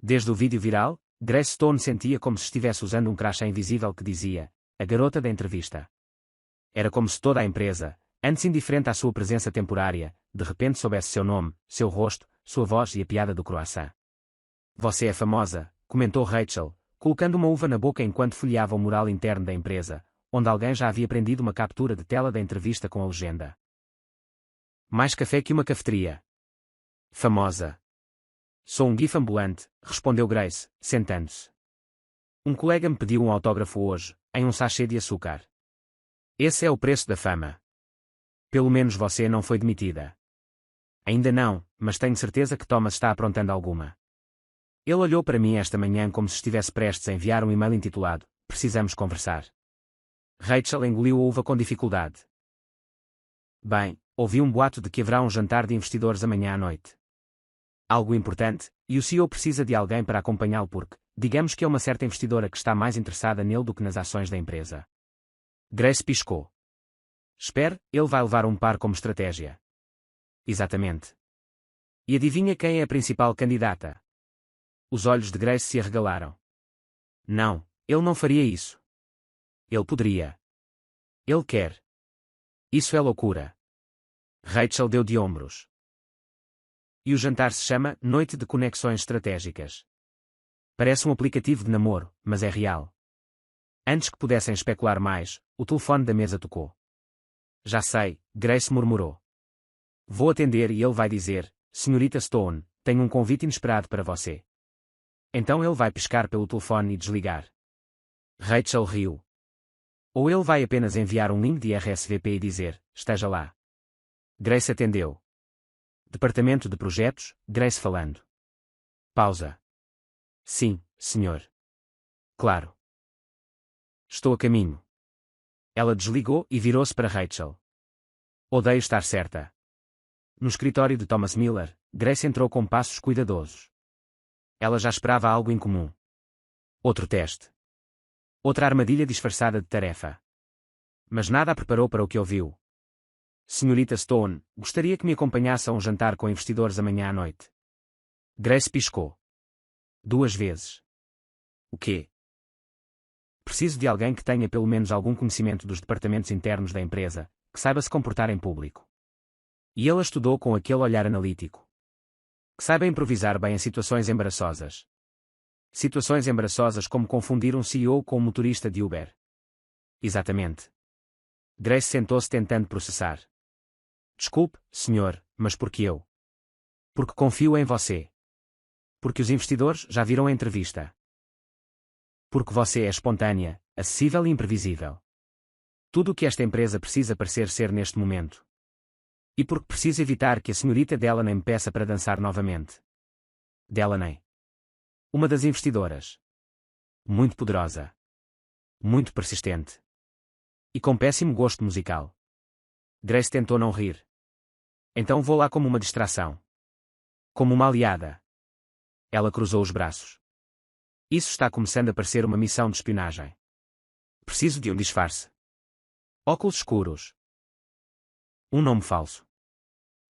Desde o vídeo viral, Grace Stone sentia como se estivesse usando um crachá invisível que dizia, a garota da entrevista. Era como se toda a empresa, antes indiferente à sua presença temporária, de repente soubesse seu nome, seu rosto, sua voz e a piada do croissant. Você é famosa, comentou Rachel, colocando uma uva na boca enquanto folheava o mural interno da empresa, onde alguém já havia prendido uma captura de tela da entrevista com a legenda. Mais café que uma cafeteria. Famosa. Sou um gif ambulante, respondeu Grace, sentando-se. Um colega me pediu um autógrafo hoje, em um sachê de açúcar. Esse é o preço da fama. Pelo menos você não foi demitida. Ainda não, mas tenho certeza que Thomas está aprontando alguma. Ele olhou para mim esta manhã como se estivesse prestes a enviar um e-mail intitulado, Precisamos conversar. Rachel engoliu a uva com dificuldade. Bem, ouvi um boato de que haverá um jantar de investidores amanhã à noite. Algo importante, e o CEO precisa de alguém para acompanhá-lo porque, digamos que é uma certa investidora que está mais interessada nele do que nas ações da empresa. Grace piscou. Espere, ele vai levar um par como estratégia. Exatamente. E adivinha quem é a principal candidata? Os olhos de Grace se arregalaram. Não, ele não faria isso. Ele poderia. Ele quer. Isso é loucura. Rachel deu de ombros. E o jantar se chama Noite de Conexões Estratégicas. Parece um aplicativo de namoro, mas é real. Antes que pudessem especular mais, o telefone da mesa tocou. Já sei, Grace murmurou. Vou atender e ele vai dizer, Senhorita Stone, tenho um convite inesperado para você. Então ele vai piscar pelo telefone e desligar. Rachel riu. Ou ele vai apenas enviar um link de RSVP e dizer, esteja lá. Grace atendeu. Departamento de Projetos, Grace falando. Pausa. Sim, senhor. Claro. Estou a caminho. Ela desligou e virou-se para Rachel. Odeio estar certa. No escritório de Thomas Miller, Grace entrou com passos cuidadosos. Ela já esperava algo incomum. Outro teste. Outra armadilha disfarçada de tarefa. Mas nada a preparou para o que ouviu. Senhorita Stone, gostaria que me acompanhasse a um jantar com investidores amanhã à noite. Grace piscou. 2 vezes. O quê? Preciso de alguém que tenha pelo menos algum conhecimento dos departamentos internos da empresa, que saiba se comportar em público. E ele a estudou com aquele olhar analítico. Que saiba improvisar bem em situações embaraçosas. Situações embaraçosas como confundir um CEO com um motorista de Uber. Exatamente. Grace sentou-se tentando processar. Desculpe, senhor, mas por que eu? Porque confio em você. Porque os investidores já viram a entrevista. Porque você é espontânea, acessível e imprevisível. Tudo o que esta empresa precisa parecer ser neste momento. E porque preciso evitar que a senhorita Delaney me peça para dançar novamente. Delaney. Uma das investidoras. Muito poderosa. Muito persistente. E com péssimo gosto musical. Grace tentou não rir. Então vou lá como uma distração. Como uma aliada. Ela cruzou os braços. Isso está começando a parecer uma missão de espionagem. Preciso de um disfarce. Óculos escuros. Um nome falso.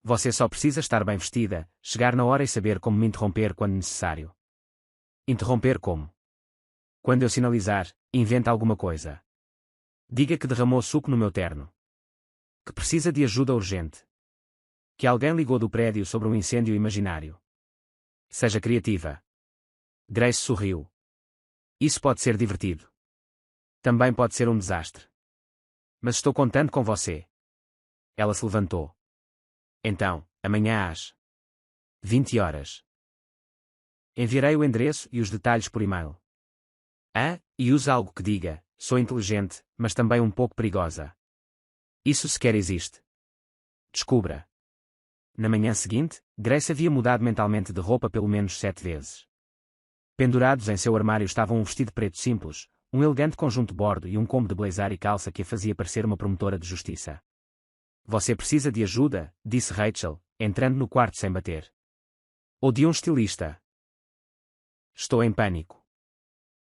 Você só precisa estar bem vestida, chegar na hora e saber como me interromper quando necessário. Interromper como? Quando eu sinalizar, inventa alguma coisa. Diga que derramou suco no meu terno. Que precisa de ajuda urgente. Que alguém ligou do prédio sobre um incêndio imaginário. Seja criativa. Grace sorriu. Isso pode ser divertido. Também pode ser um desastre. Mas estou contando com você. Ela se levantou. Então, amanhã às 20 horas. Enviarei o endereço e os detalhes por e-mail. E use algo que diga: sou inteligente, mas também um pouco perigosa. Isso sequer existe. Descubra. Na manhã seguinte, Grace havia mudado mentalmente de roupa pelo menos 7 vezes. Pendurados em seu armário estavam um vestido preto simples, um elegante conjunto bordo e um combo de blazer e calça que a fazia parecer uma promotora de justiça. Você precisa de ajuda, disse Rachel, entrando no quarto sem bater. Ou de um estilista. Estou em pânico.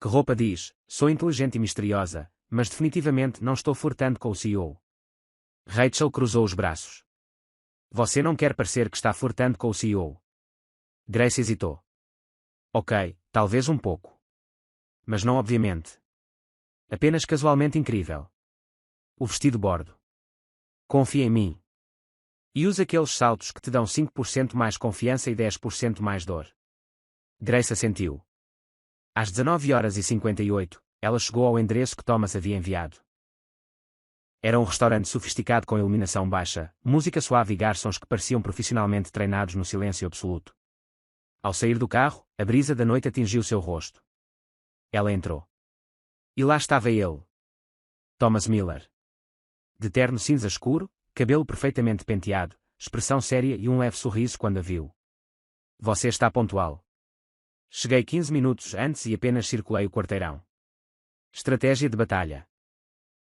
Que roupa diz? Sou inteligente e misteriosa, mas definitivamente não estou flertando com o CEO. Rachel cruzou os braços. Você não quer parecer que está flertando com o CEO. Grace hesitou. Ok, talvez um pouco. Mas não obviamente. Apenas casualmente incrível. O vestido bordo. Confia em mim. E use aqueles saltos que te dão 5% mais confiança e 10% mais dor. Grace assentiu. Às 19h58, ela chegou ao endereço que Thomas havia enviado. Era um restaurante sofisticado com iluminação baixa, música suave e garçons que pareciam profissionalmente treinados no silêncio absoluto. Ao sair do carro, a brisa da noite atingiu seu rosto. Ela entrou. E lá estava ele. Thomas Miller. De terno cinza escuro, cabelo perfeitamente penteado, expressão séria e um leve sorriso quando a viu. Você está pontual. Cheguei 15 minutos antes e apenas circulei o quarteirão. Estratégia de batalha.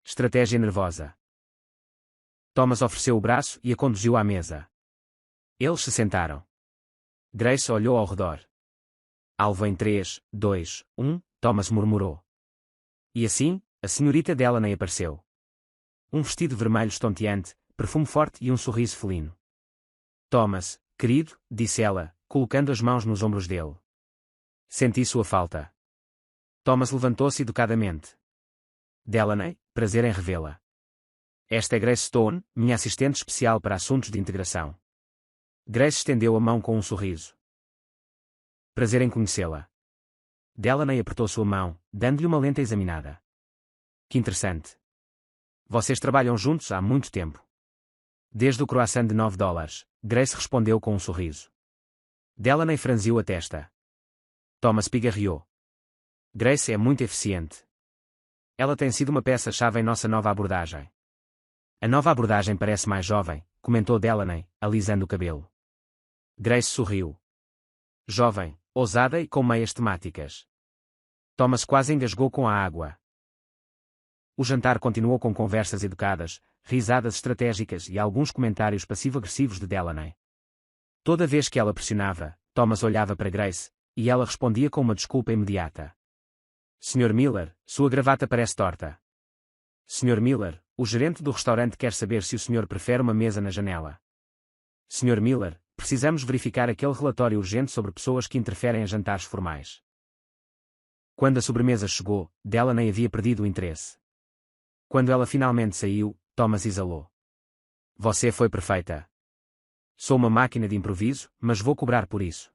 Estratégia nervosa. Thomas ofereceu o braço e a conduziu à mesa. Eles se sentaram. Grace olhou ao redor. Alvo em 3, 2, 1, Thomas murmurou. E assim, a senhorita Delaney apareceu. Um vestido vermelho estonteante, perfume forte e um sorriso felino. Thomas, querido, disse ela, colocando as mãos nos ombros dele. Senti sua falta. Thomas levantou-se educadamente. Delaney, prazer em revê-la. Esta é Grace Stone, minha assistente especial para assuntos de integração. Grace estendeu a mão com um sorriso. Prazer em conhecê-la. Delaney apertou sua mão, dando-lhe uma lenta examinada. Que interessante. Vocês trabalham juntos há muito tempo. Desde o croissant de $9, Grace respondeu com um sorriso. Delaney franziu a testa. Thomas pigarreou. Grace é muito eficiente. Ela tem sido uma peça-chave em nossa nova abordagem. A nova abordagem parece mais jovem, comentou Delaney, alisando o cabelo. Grace sorriu. Jovem, ousada e com meias temáticas. Thomas quase engasgou com a água. O jantar continuou com conversas educadas, risadas estratégicas e alguns comentários passivo-agressivos de Delaney. Toda vez que ela pressionava, Thomas olhava para Grace, e ela respondia com uma desculpa imediata. Sr. Miller, sua gravata parece torta. Sr. Miller, o gerente do restaurante quer saber se o senhor prefere uma mesa na janela. Sr. Miller, precisamos verificar aquele relatório urgente sobre pessoas que interferem em jantares formais. Quando a sobremesa chegou, Delaney havia perdido o interesse. Quando ela finalmente saiu, Thomas exalou. Você foi perfeita. Sou uma máquina de improviso, mas vou cobrar por isso.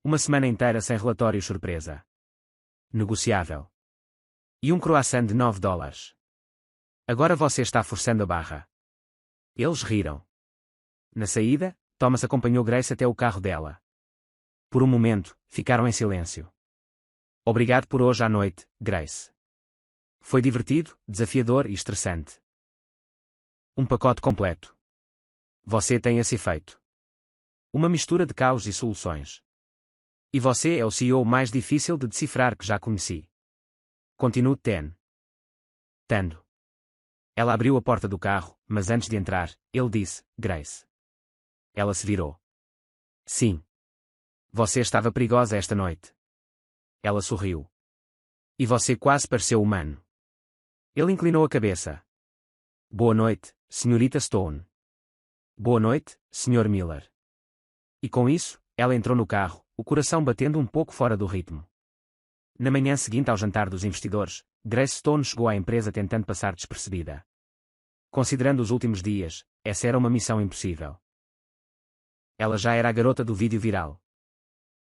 Uma semana inteira sem relatório surpresa. Negociável. E um croissant de $9. Agora você está forçando a barra. Eles riram. Na saída, Thomas acompanhou Grace até o carro dela. Por um momento, ficaram em silêncio. Obrigado por hoje à noite, Grace. Foi divertido, desafiador e estressante. Um pacote completo. Você tem esse efeito. Uma mistura de caos e soluções. E você é o CEO mais difícil de decifrar que já conheci. Continuo tendo. Ela abriu a porta do carro, mas antes de entrar, ele disse, Grace. Ela se virou. Sim. Você estava perigosa esta noite. Ela sorriu. E você quase pareceu humano. Ele inclinou a cabeça. Boa noite, Srta. Stone. Boa noite, Sr. Miller. E com isso, ela entrou no carro, o coração batendo um pouco fora do ritmo. Na manhã seguinte ao jantar dos investidores, Grace Stone chegou à empresa tentando passar despercebida. Considerando os últimos dias, essa era uma missão impossível. Ela já era a garota do vídeo viral.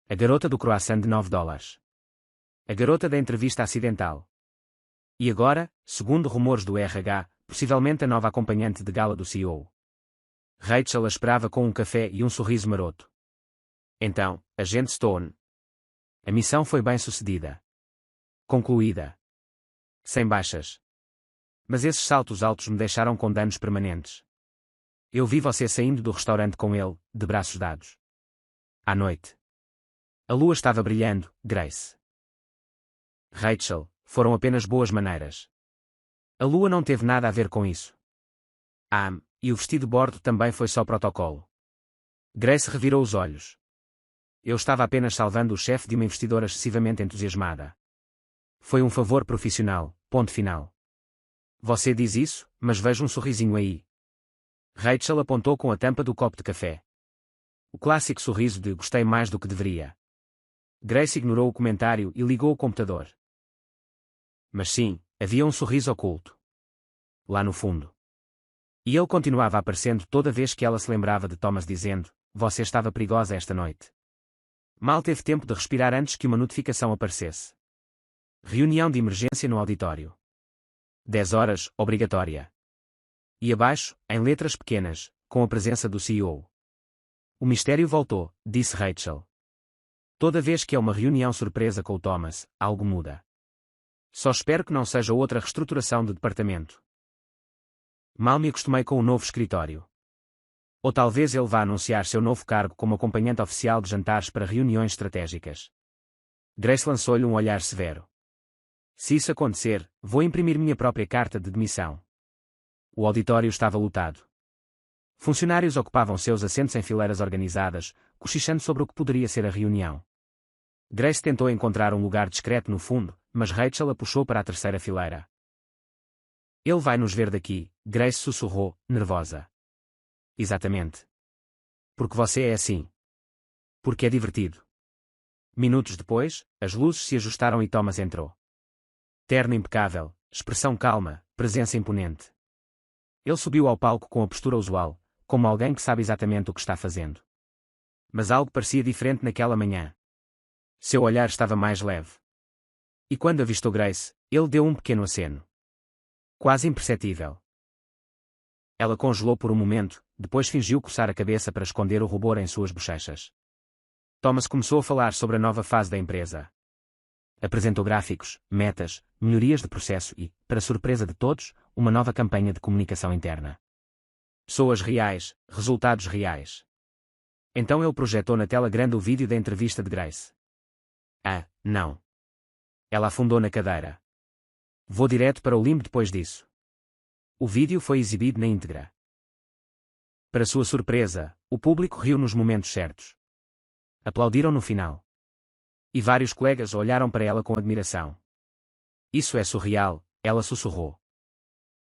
A garota do croissant de $9. A garota da entrevista acidental. E agora, segundo rumores do RH, possivelmente a nova acompanhante de gala do CEO. Rachel a esperava com um café e um sorriso maroto. Então, agente Stone. A missão foi bem sucedida. Concluída. Sem baixas. Mas esses saltos altos me deixaram com danos permanentes. Eu vi você saindo do restaurante com ele, de braços dados. À noite. A lua estava brilhando, Grace. Rachel, foram apenas boas maneiras. A lua não teve nada a ver com isso. E o vestido de bordo também foi só protocolo. Grace revirou os olhos. Eu estava apenas salvando o chefe de uma investidora excessivamente entusiasmada. Foi um favor profissional, ponto final. Você diz isso, mas vejo um sorrisinho aí. Rachel apontou com a tampa do copo de café. O clássico sorriso de gostei mais do que deveria. Grace ignorou o comentário e ligou o computador. Mas sim, havia um sorriso oculto. Lá no fundo. E ele continuava aparecendo toda vez que ela se lembrava de Thomas dizendo, você estava perigosa esta noite. Mal teve tempo de respirar antes que uma notificação aparecesse. Reunião de emergência no auditório. 10 horas, obrigatória. E abaixo, em letras pequenas, com a presença do CEO. O mistério voltou, disse Rachel. Toda vez que é uma reunião surpresa com o Thomas, algo muda. Só espero que não seja outra reestruturação de departamento. Mal me acostumei com o novo escritório. Ou talvez ele vá anunciar seu novo cargo como acompanhante oficial de jantares para reuniões estratégicas. Grace lançou-lhe um olhar severo. Se isso acontecer, vou imprimir minha própria carta de demissão. O auditório estava lotado. Funcionários ocupavam seus assentos em fileiras organizadas, cochichando sobre o que poderia ser a reunião. Grace tentou encontrar um lugar discreto no fundo, mas Rachel a puxou para a terceira fileira. Ele vai nos ver daqui, Grace sussurrou, nervosa. Exatamente. Porque você é assim. Porque é divertido. Minutos depois, as luzes se ajustaram e Thomas entrou. Terno impecável, expressão calma, presença imponente. Ele subiu ao palco com a postura usual, como alguém que sabe exatamente o que está fazendo. Mas algo parecia diferente naquela manhã. Seu olhar estava mais leve. E quando avistou Grace, ele deu um pequeno aceno. Quase imperceptível. Ela congelou por um momento, depois fingiu coçar a cabeça para esconder o rubor em suas bochechas. Thomas começou a falar sobre a nova fase da empresa. Apresentou gráficos, metas, melhorias de processo e, para surpresa de todos, uma nova campanha de comunicação interna. Pessoas reais, resultados reais. Então ele projetou na tela grande o vídeo da entrevista de Grace. Não. Ela afundou na cadeira. Vou direto para o limbo depois disso. O vídeo foi exibido na íntegra. Para sua surpresa, o público riu nos momentos certos. Aplaudiram no final. E vários colegas olharam para ela com admiração. Isso é surreal, ela sussurrou.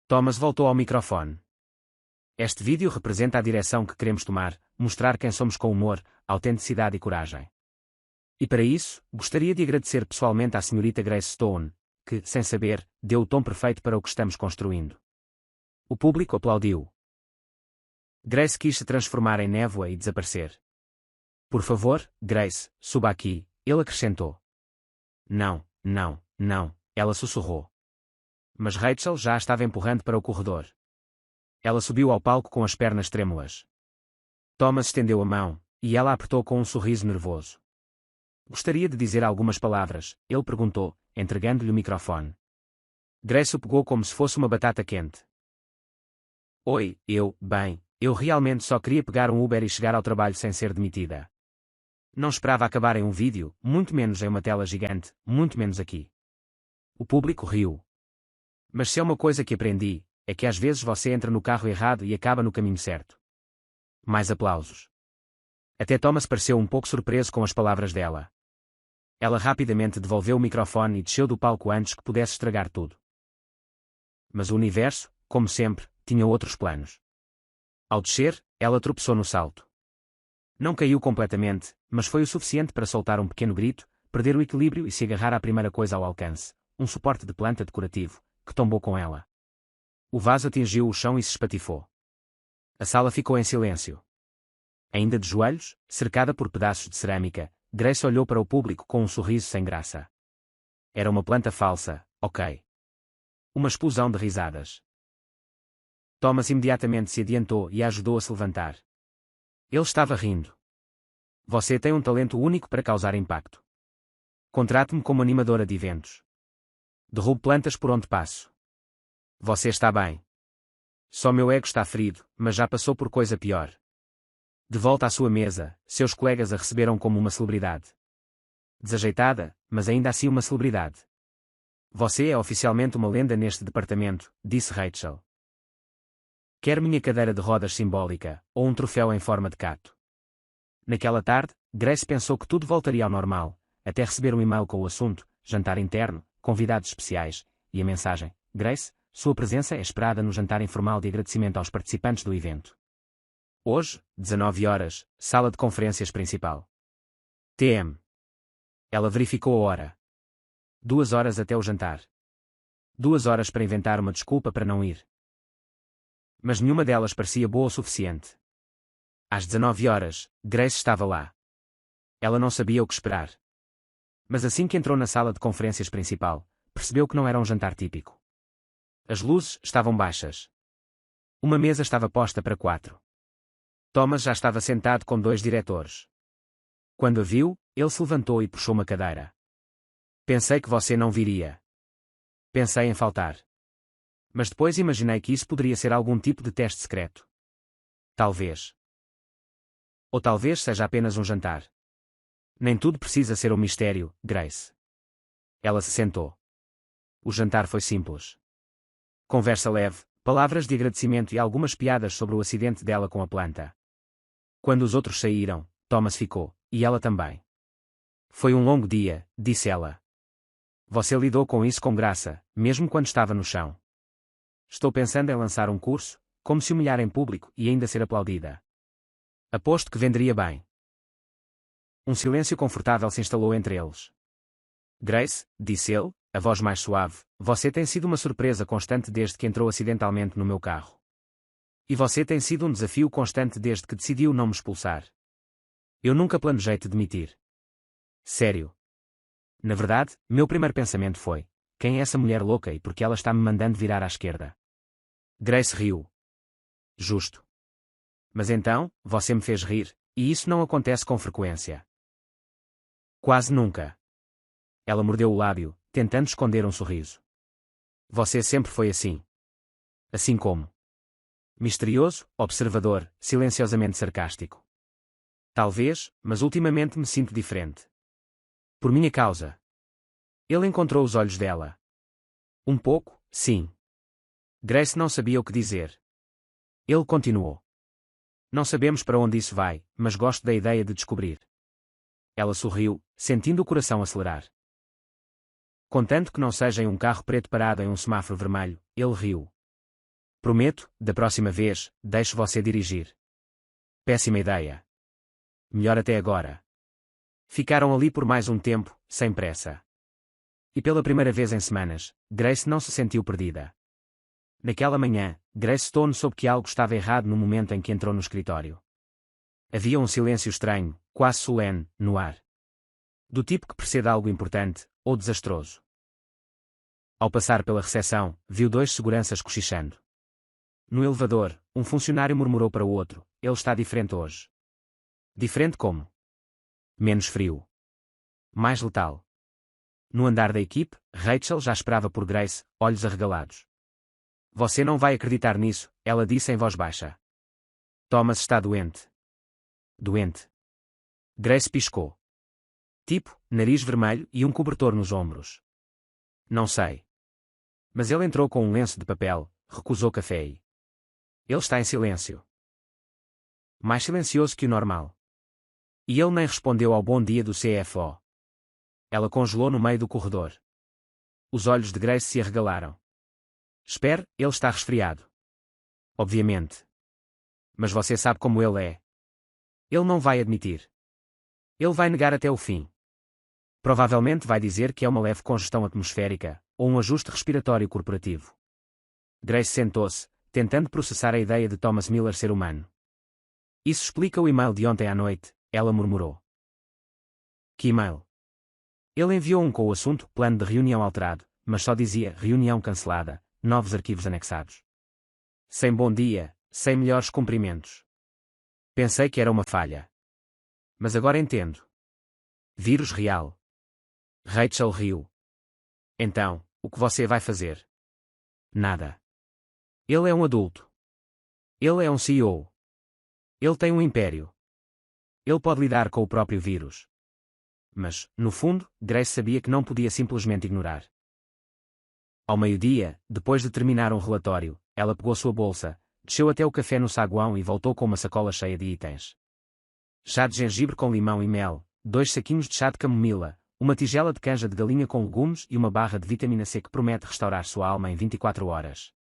Thomas voltou ao microfone. Este vídeo representa a direção que queremos tomar, mostrar quem somos com humor, autenticidade e coragem. E para isso, gostaria de agradecer pessoalmente à senhorita Grace Stone, que, sem saber, deu o tom perfeito para o que estamos construindo. O público aplaudiu. Grace quis se transformar em névoa e desaparecer. Por favor, Grace, suba aqui, ele acrescentou. Não, ela sussurrou. Mas Rachel já a estava empurrando para o corredor. Ela subiu ao palco com as pernas trêmulas. Thomas estendeu a mão, e ela a apertou com um sorriso nervoso. Gostaria de dizer algumas palavras, ele perguntou, entregando-lhe o microfone. Grace o pegou como se fosse uma batata quente. Oi, eu realmente só queria pegar um Uber e chegar ao trabalho sem ser demitida. Não esperava acabar em um vídeo, muito menos em uma tela gigante, muito menos aqui. O público riu. Mas se é uma coisa que aprendi, é que às vezes você entra no carro errado e acaba no caminho certo. Mais aplausos. Até Thomas pareceu um pouco surpreso com as palavras dela. Ela rapidamente devolveu o microfone e desceu do palco antes que pudesse estragar tudo. Mas o universo, como sempre, tinha outros planos. Ao descer, ela tropeçou no salto. Não caiu completamente, mas foi o suficiente para soltar um pequeno grito, perder o equilíbrio e se agarrar à primeira coisa ao alcance, um suporte de planta decorativo, que tombou com ela. O vaso atingiu o chão e se espatifou. A sala ficou em silêncio. Ainda de joelhos, cercada por pedaços de cerâmica, Grace olhou para o público com um sorriso sem graça. Era uma planta falsa, ok. Uma explosão de risadas. Thomas imediatamente se adiantou e a ajudou a se levantar. Ele estava rindo. Você tem um talento único para causar impacto. Contrate-me como animadora de eventos. Derrubo plantas por onde passo. Você está bem. Só meu ego está ferido, mas já passou por coisa pior. De volta à sua mesa, seus colegas a receberam como uma celebridade. Desajeitada, mas ainda assim uma celebridade. Você é oficialmente uma lenda neste departamento, disse Rachel. Quer minha cadeira de rodas simbólica, ou um troféu em forma de cato? Naquela tarde, Grace pensou que tudo voltaria ao normal, até receber um e-mail com o assunto, jantar interno, convidados especiais, e a mensagem: Grace, sua presença é esperada no jantar informal de agradecimento aos participantes do evento. Hoje, 19 horas, sala de conferências principal. TM. Ela verificou a hora. 2 horas até o jantar. 2 horas para inventar uma desculpa para não ir. Mas nenhuma delas parecia boa o suficiente. Às 19 horas, Grace estava lá. Ela não sabia o que esperar. Mas assim que entrou na sala de conferências principal, percebeu que não era um jantar típico. As luzes estavam baixas. Uma mesa estava posta para 4. Thomas já estava sentado com 2 diretores. Quando a viu, ele se levantou e puxou uma cadeira. Pensei que você não viria. Pensei em faltar. Mas depois imaginei que isso poderia ser algum tipo de teste secreto. Talvez. Ou talvez seja apenas um jantar. Nem tudo precisa ser um mistério, Grace. Ela se sentou. O jantar foi simples. Conversa leve, palavras de agradecimento e algumas piadas sobre o acidente dela com a planta. Quando os outros saíram, Thomas ficou, e ela também. Foi um longo dia, disse ela. Você lidou com isso com graça, mesmo quando estava no chão. Estou pensando em lançar um curso, como se humilhar em público e ainda ser aplaudida. Aposto que venderia bem. Um silêncio confortável se instalou entre eles. Grace, disse ele, a voz mais suave, você tem sido uma surpresa constante desde que entrou acidentalmente no meu carro. E você tem sido um desafio constante desde que decidiu não me expulsar. Eu nunca planejei te demitir. Sério. Na verdade, meu primeiro pensamento foi: quem é essa mulher louca e por que ela está me mandando virar à esquerda? Grace riu. Justo. Mas então, você me fez rir, e isso não acontece com frequência. Quase nunca. Ela mordeu o lábio, tentando esconder um sorriso. Você sempre foi assim. Assim como. Misterioso, observador, silenciosamente sarcástico. Talvez, mas ultimamente me sinto diferente. Por minha causa. Ele encontrou os olhos dela. Um pouco, sim. Grace não sabia o que dizer. Ele continuou. Não sabemos para onde isso vai, mas gosto da ideia de descobrir. Ela sorriu, sentindo o coração acelerar. Contanto que não seja em um carro preto parado em um semáforo vermelho, ele riu. Prometo, da próxima vez, deixo você dirigir. Péssima ideia. Melhor até agora. Ficaram ali por mais um tempo, sem pressa. E pela primeira vez em semanas, Grace não se sentiu perdida. Naquela manhã, Grace Stone soube que algo estava errado no momento em que entrou no escritório. Havia um silêncio estranho, quase solene, no ar. Do tipo que precede algo importante, ou desastroso. Ao passar pela recepção, viu 2 seguranças cochichando. No elevador, um funcionário murmurou para o outro: ele está diferente hoje. Diferente como? Menos frio. Mais letal. No andar da equipe, Rachel já esperava por Grace, olhos arregalados. Você não vai acreditar nisso, ela disse em voz baixa. Thomas está doente. Doente. Grace piscou. Tipo, nariz vermelho e um cobertor nos ombros. Não sei. Mas ele entrou com um lenço de papel, recusou café e... Ele está em silêncio. Mais silencioso que o normal. E ele nem respondeu ao bom dia do CFO. Ela congelou no meio do corredor. Os olhos de Grace se arregalaram. Espere, ele está resfriado. Obviamente. Mas você sabe como ele é. Ele não vai admitir. Ele vai negar até o fim. Provavelmente vai dizer que é uma leve congestão atmosférica, ou um ajuste respiratório corporativo. Grace sentou-se, tentando processar a ideia de Thomas Miller ser humano. Isso explica o e-mail de ontem à noite, ela murmurou. Que e-mail? Ele enviou um com o assunto plano de reunião alterado, mas só dizia reunião cancelada, novos arquivos anexados. Sem bom dia, sem melhores cumprimentos. Pensei que era uma falha. Mas agora entendo. Vírus real. Rachel riu. Então, o que você vai fazer? Nada. Ele é um adulto. Ele é um CEO. Ele tem um império. Ele pode lidar com o próprio vírus. Mas, no fundo, Grace sabia que não podia simplesmente ignorar. Ao meio-dia, depois de terminar um relatório, ela pegou sua bolsa, desceu até o café no saguão e voltou com uma sacola cheia de itens. Chá de gengibre com limão e mel, 2 saquinhos de chá de camomila, uma tigela de canja de galinha com legumes e uma barra de vitamina C que promete restaurar sua alma em 24 horas.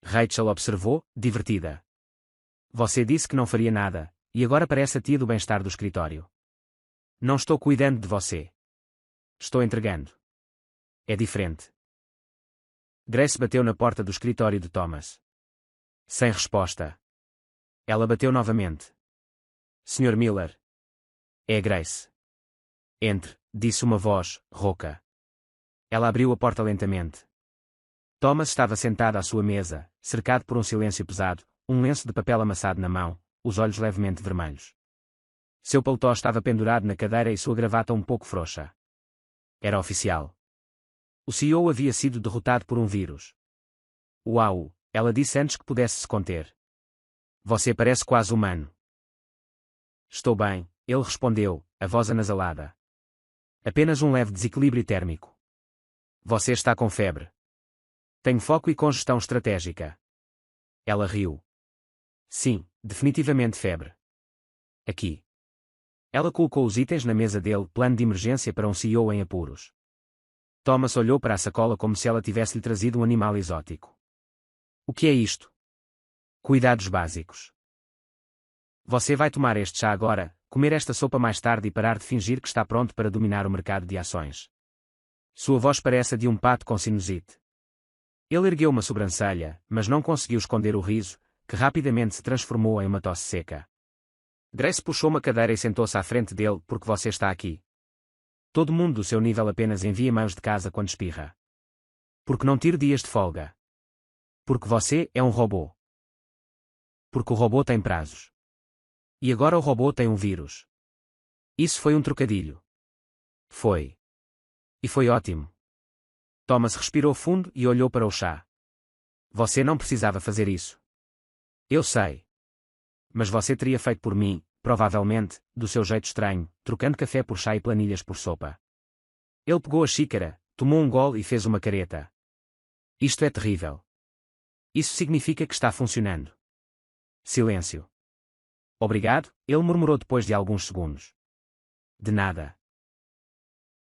Rachel observou, divertida. Você disse que não faria nada, e agora parece a tia do bem-estar do escritório. Não estou cuidando de você. Estou entregando. É diferente. Grace bateu na porta do escritório de Thomas. Sem resposta. Ela bateu novamente. Sr. Miller. É Grace. Entre, disse uma voz, rouca. Ela abriu a porta lentamente. Thomas estava sentado à sua mesa, cercado por um silêncio pesado, um lenço de papel amassado na mão, os olhos levemente vermelhos. Seu paletó estava pendurado na cadeira e sua gravata um pouco frouxa. Era oficial. O CEO havia sido derrotado por um vírus. Uau, ela disse antes que pudesse se conter. Você parece quase humano. Estou bem, ele respondeu, a voz anasalada. Apenas um leve desequilíbrio térmico. Você está com febre. Tenho foco e congestão estratégica. Ela riu. Sim, definitivamente febre. Aqui. Ela colocou os itens na mesa dele, plano de emergência para um CEO em apuros. Thomas olhou para a sacola como se ela tivesse-lhe trazido um animal exótico. O que é isto? Cuidados básicos. Você vai tomar este chá agora, comer esta sopa mais tarde e parar de fingir que está pronto para dominar o mercado de ações. Sua voz parece a de um pato com sinusite. Ele ergueu uma sobrancelha, mas não conseguiu esconder o riso, que rapidamente se transformou em uma tosse seca. Grace puxou uma cadeira e sentou-se à frente dele porque você está aqui. Todo mundo do seu nível apenas envia e-mails de casa quando espirra. Porque não tiro dias de folga. Porque você é um robô. Porque o robô tem prazos. E agora o robô tem um vírus. Isso foi um trocadilho. Foi. E foi ótimo. Thomas respirou fundo e olhou para o chá. Você não precisava fazer isso. Eu sei. Mas você teria feito por mim, provavelmente, do seu jeito estranho, trocando café por chá e planilhas por sopa. Ele pegou a xícara, tomou um gole e fez uma careta. Isto é terrível. Isso significa que está funcionando. Silêncio. Obrigado, ele murmurou depois de alguns segundos. De nada.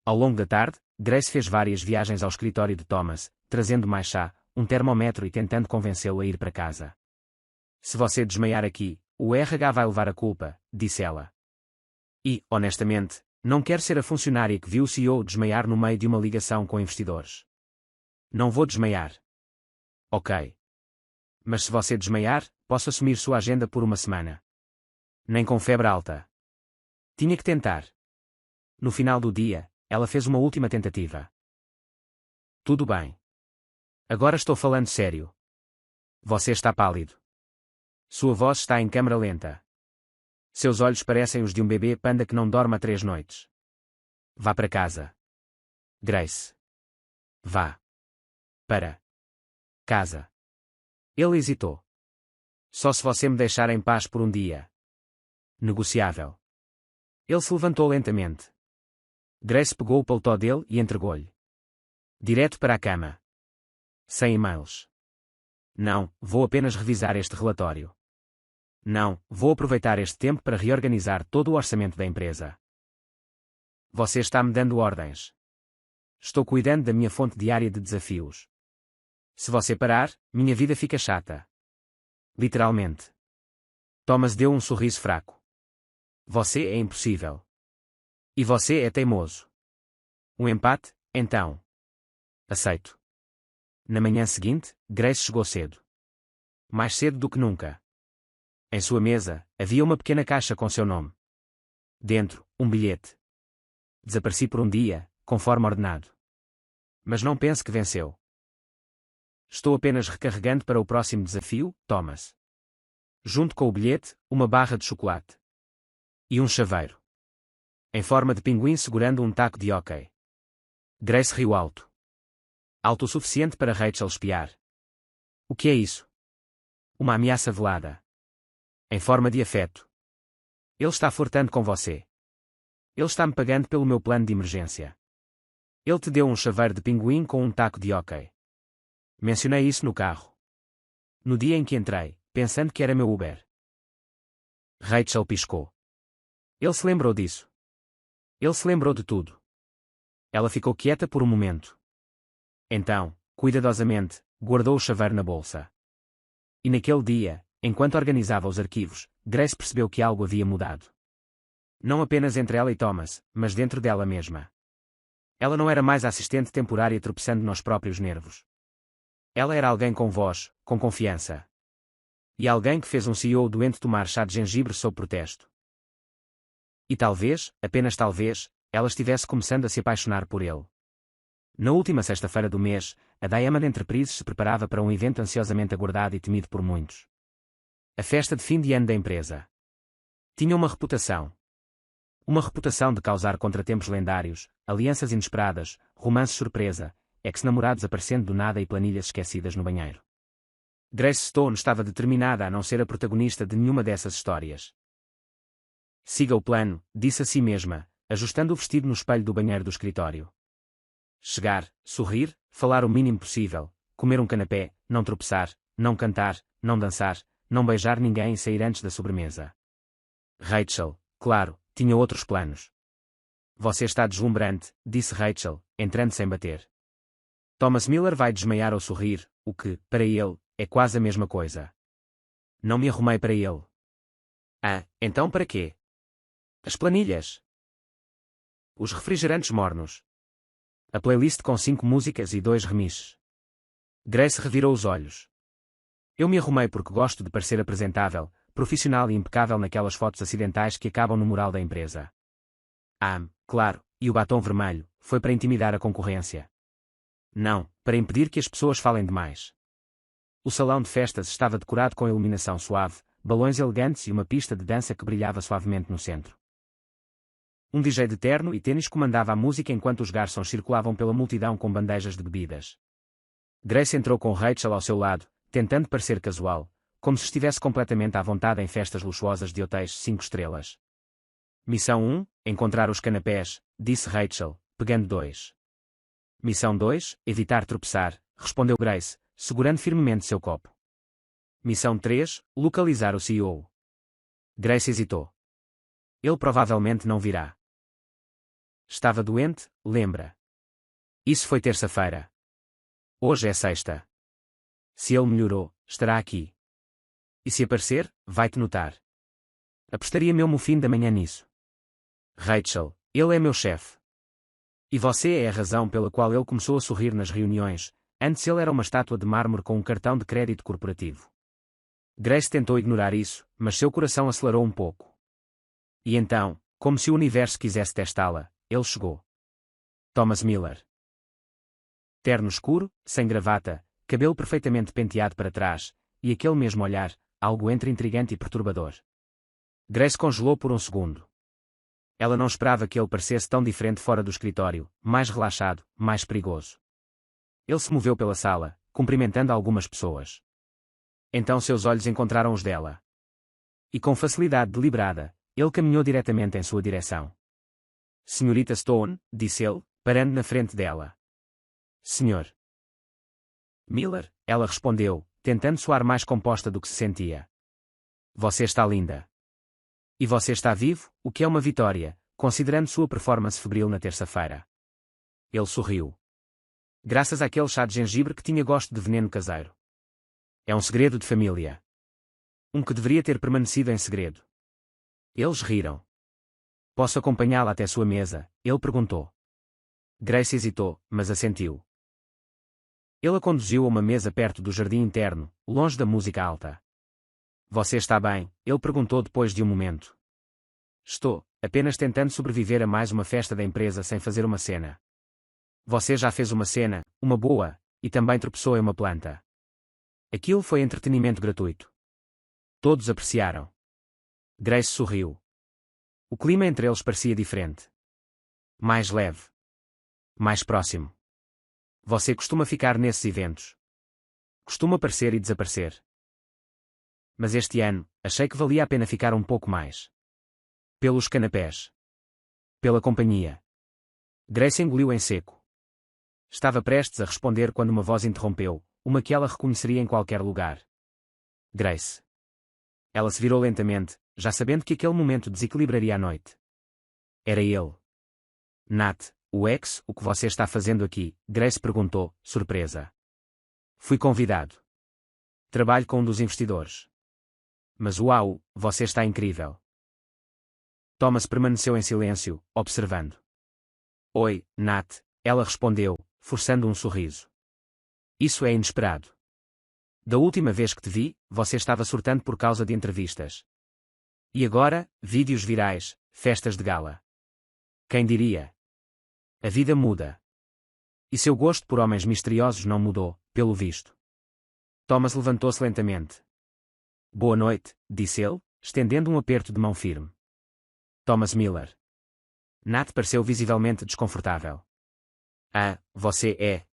Ao longo da tarde, Grace fez várias viagens ao escritório de Thomas, trazendo mais chá, um termômetro e tentando convencê-lo a ir para casa. Se você desmaiar aqui, o RH vai levar a culpa, disse ela. E, honestamente, não quero ser a funcionária que viu o CEO desmaiar no meio de uma ligação com investidores. Não vou desmaiar. Ok. Mas se você desmaiar, posso assumir sua agenda por uma semana. Nem com febre alta. Tinha que tentar. No final do dia, ela fez uma última tentativa. Tudo bem. Agora estou falando sério. Você está pálido. Sua voz está em câmara lenta. Seus olhos parecem os de um bebê panda que não dorme há 3 noites. Vá para casa. Grace. Vá. Para casa. Ele hesitou. Só se você me deixar em paz por um dia. Negociável. Ele se levantou lentamente. Grace pegou o paletó dele e entregou-lhe. Direto para a cama. Sem e-mails. Não, vou apenas revisar este relatório. Não, vou aproveitar este tempo para reorganizar todo o orçamento da empresa. Você está me dando ordens. Estou cuidando da minha fonte diária de desafios. Se você parar, minha vida fica chata. Literalmente. Thomas deu um sorriso fraco. Você é impossível. E você é teimoso. Um empate, então. Aceito. Na manhã seguinte, Grace chegou cedo. Mais cedo do que nunca. Em sua mesa, havia uma pequena caixa com seu nome. Dentro, um bilhete. Desapareci por um dia, conforme ordenado. Mas não pense que venceu. Estou apenas recarregando para o próximo desafio, Thomas. Junto com o bilhete, uma barra de chocolate. E um chaveiro. Em forma de pinguim segurando um taco de hóquei. Grace riu alto. Alto o suficiente para Rachel espiar. O que é isso? Uma ameaça velada. Em forma de afeto. Ele está flertando com você. Ele está me pagando pelo meu plano de emergência. Ele te deu um chaveiro de pinguim com um taco de hóquei. Mencionei isso no carro. No dia em que entrei, pensando que era meu Uber. Rachel piscou. Ele se lembrou disso. Ele se lembrou de tudo. Ela ficou quieta por um momento. Então, cuidadosamente, guardou o chaveiro na bolsa. E naquele dia, enquanto organizava os arquivos, Grace percebeu que algo havia mudado. Não apenas entre ela e Thomas, mas dentro dela mesma. Ela não era mais a assistente temporária tropeçando nos próprios nervos. Ela era alguém com voz, com confiança. E alguém que fez um CEO doente tomar chá de gengibre sob protesto. E talvez, apenas talvez, ela estivesse começando a se apaixonar por ele. Na última sexta-feira do mês, a Diamond Enterprises se preparava para um evento ansiosamente aguardado e temido por muitos. A festa de fim de ano da empresa. Tinha uma reputação. Uma reputação de causar contratempos lendários, alianças inesperadas, romances surpresa, ex-namorados aparecendo do nada e planilhas esquecidas no banheiro. Grace Stone estava determinada a não ser a protagonista de nenhuma dessas histórias. Siga o plano, disse a si mesma, ajustando o vestido no espelho do banheiro do escritório. Chegar, sorrir, falar o mínimo possível, comer um canapé, não tropeçar, não cantar, não dançar, não beijar ninguém e sair antes da sobremesa. Rachel, claro, tinha outros planos. Você está deslumbrante, disse Rachel, entrando sem bater. Thomas Miller vai desmaiar ao sorrir, o que, para ele, é quase a mesma coisa. Não me arrumei para ele. Ah, então para quê? As planilhas. Os refrigerantes mornos. A playlist com 5 músicas e 2 remixes. Grace revirou os olhos. Eu me arrumei porque gosto de parecer apresentável, profissional e impecável naquelas fotos acidentais que acabam no mural da empresa. Ah, claro, e o batom vermelho, foi para intimidar a concorrência. Não, para impedir que as pessoas falem demais. O salão de festas estava decorado com iluminação suave, balões elegantes e uma pista de dança que brilhava suavemente no centro. Um DJ de terno e tênis comandava a música enquanto os garçons circulavam pela multidão com bandejas de bebidas. Grace entrou com Rachel ao seu lado, tentando parecer casual, como se estivesse completamente à vontade em festas luxuosas de hotéis 5 estrelas. Missão 1, encontrar os canapés, disse Rachel, pegando 2. Missão 2, evitar tropeçar, respondeu Grace, segurando firmemente seu copo. Missão 3, localizar o CEO. Grace hesitou. Ele provavelmente não virá. Estava doente, lembra? Isso foi terça-feira. Hoje é sexta. Se ele melhorou, estará aqui. E se aparecer, vai-te notar. Apostaria mesmo o fim da manhã nisso. Rachel, ele é meu chefe. E você é a razão pela qual ele começou a sorrir nas reuniões, antes ele era uma estátua de mármore com um cartão de crédito corporativo. Grace tentou ignorar isso, mas seu coração acelerou um pouco. E então, como se o universo quisesse testá-la, ele chegou. Thomas Miller. Terno escuro, sem gravata, cabelo perfeitamente penteado para trás, e aquele mesmo olhar, algo entre intrigante e perturbador. Grace congelou por um segundo. Ela não esperava que ele parecesse tão diferente fora do escritório, mais relaxado, mais perigoso. Ele se moveu pela sala, cumprimentando algumas pessoas. Então seus olhos encontraram os dela. E com facilidade deliberada, ele caminhou diretamente em sua direção. Senhorita Stone, disse ele, parando na frente dela. Senhor Miller, ela respondeu, tentando soar mais composta do que se sentia. Você está linda. E você está vivo, o que é uma vitória, considerando sua performance febril na terça-feira. Ele sorriu. Graças àquele chá de gengibre que tinha gosto de veneno caseiro. É um segredo de família. Um que deveria ter permanecido em segredo. Eles riram. Posso acompanhá-la até sua mesa? Ele perguntou. Grace hesitou, mas assentiu. Ele a conduziu a uma mesa perto do jardim interno, longe da música alta. Você está bem? Ele perguntou depois de um momento. Estou, apenas tentando sobreviver a mais uma festa da empresa sem fazer uma cena. Você já fez uma cena, uma boa, e também tropeçou em uma planta. Aquilo foi entretenimento gratuito. Todos apreciaram. Grace sorriu. O clima entre eles parecia diferente. Mais leve. Mais próximo. Você costuma ficar nesses eventos. Costuma aparecer e desaparecer. Mas este ano, achei que valia a pena ficar um pouco mais. Pelos canapés. Pela companhia. Grace engoliu em seco. Estava prestes a responder quando uma voz interrompeu, uma que ela reconheceria em qualquer lugar. Grace. Ela se virou lentamente, já sabendo que aquele momento desequilibraria a noite. Era ele. Nat, o que você está fazendo aqui? Grace perguntou, surpresa. Fui convidado. Trabalho com um dos investidores. Mas uau, você está incrível. Thomas permaneceu em silêncio, observando. Oi, Nat, ela respondeu, forçando um sorriso. Isso é inesperado. Da última vez que te vi, você estava surtando por causa de entrevistas. E agora, vídeos virais, festas de gala. Quem diria? A vida muda. E seu gosto por homens misteriosos não mudou, pelo visto. Thomas levantou-se lentamente. Boa noite, disse ele, estendendo um aperto de mão firme. Thomas Miller. Nat pareceu visivelmente desconfortável. Ah, você é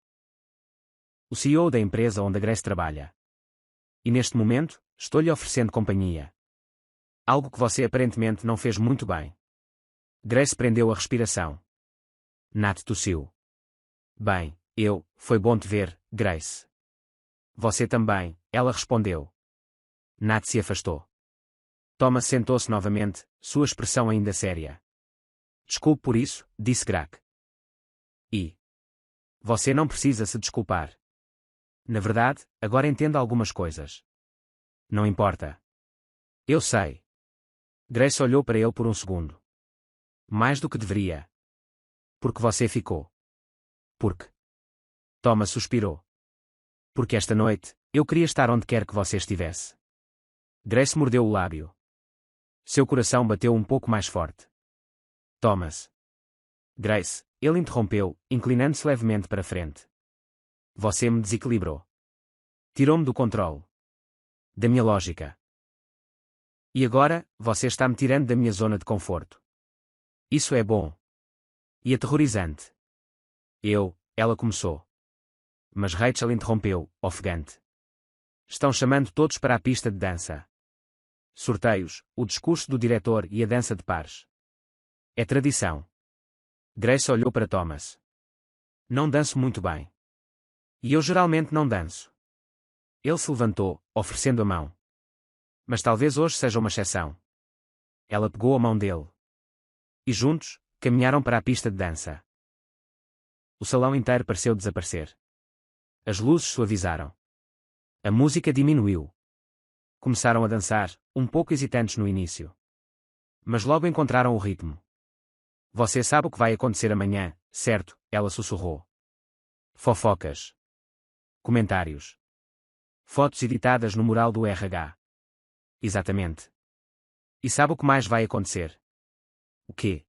o CEO da empresa onde a Grace trabalha. E neste momento, estou-lhe oferecendo companhia. Algo que você aparentemente não fez muito bem. Grace prendeu a respiração. Nat tossiu. Bem, foi bom te ver, Grace. Você também, ela respondeu. Nat se afastou. Thomas sentou-se novamente, sua expressão ainda séria. Desculpe por isso, disse Grace. E você não precisa se desculpar. Na verdade, agora entendo algumas coisas. Não importa. Eu sei. Grace olhou para ele por um segundo. Mais do que deveria. Porque você ficou. Porque. Thomas suspirou. Porque esta noite, eu queria estar onde quer que você estivesse. Grace mordeu o lábio. Seu coração bateu um pouco mais forte. Thomas. Grace, ele interrompeu, inclinando-se levemente para frente. Você me desequilibrou. Tirou-me do controle. Da minha lógica. E agora, você está me tirando da minha zona de conforto. Isso é bom. E aterrorizante. Ela começou. Mas Rachel interrompeu, ofegante. Estão chamando todos para a pista de dança. Sorteios, o discurso do diretor e a dança de pares. É tradição. Grace olhou para Thomas. Não danço muito bem. E eu geralmente não danço. Ele se levantou, oferecendo a mão. Mas talvez hoje seja uma exceção. Ela pegou a mão dele. E juntos, caminharam para a pista de dança. O salão inteiro pareceu desaparecer. As luzes suavizaram. A música diminuiu. Começaram a dançar, um pouco hesitantes no início. Mas logo encontraram o ritmo. Você sabe o que vai acontecer amanhã, certo? Ela sussurrou. Fofocas. Comentários. Fotos editadas no mural do RH. Exatamente. E sabe o que mais vai acontecer? O quê?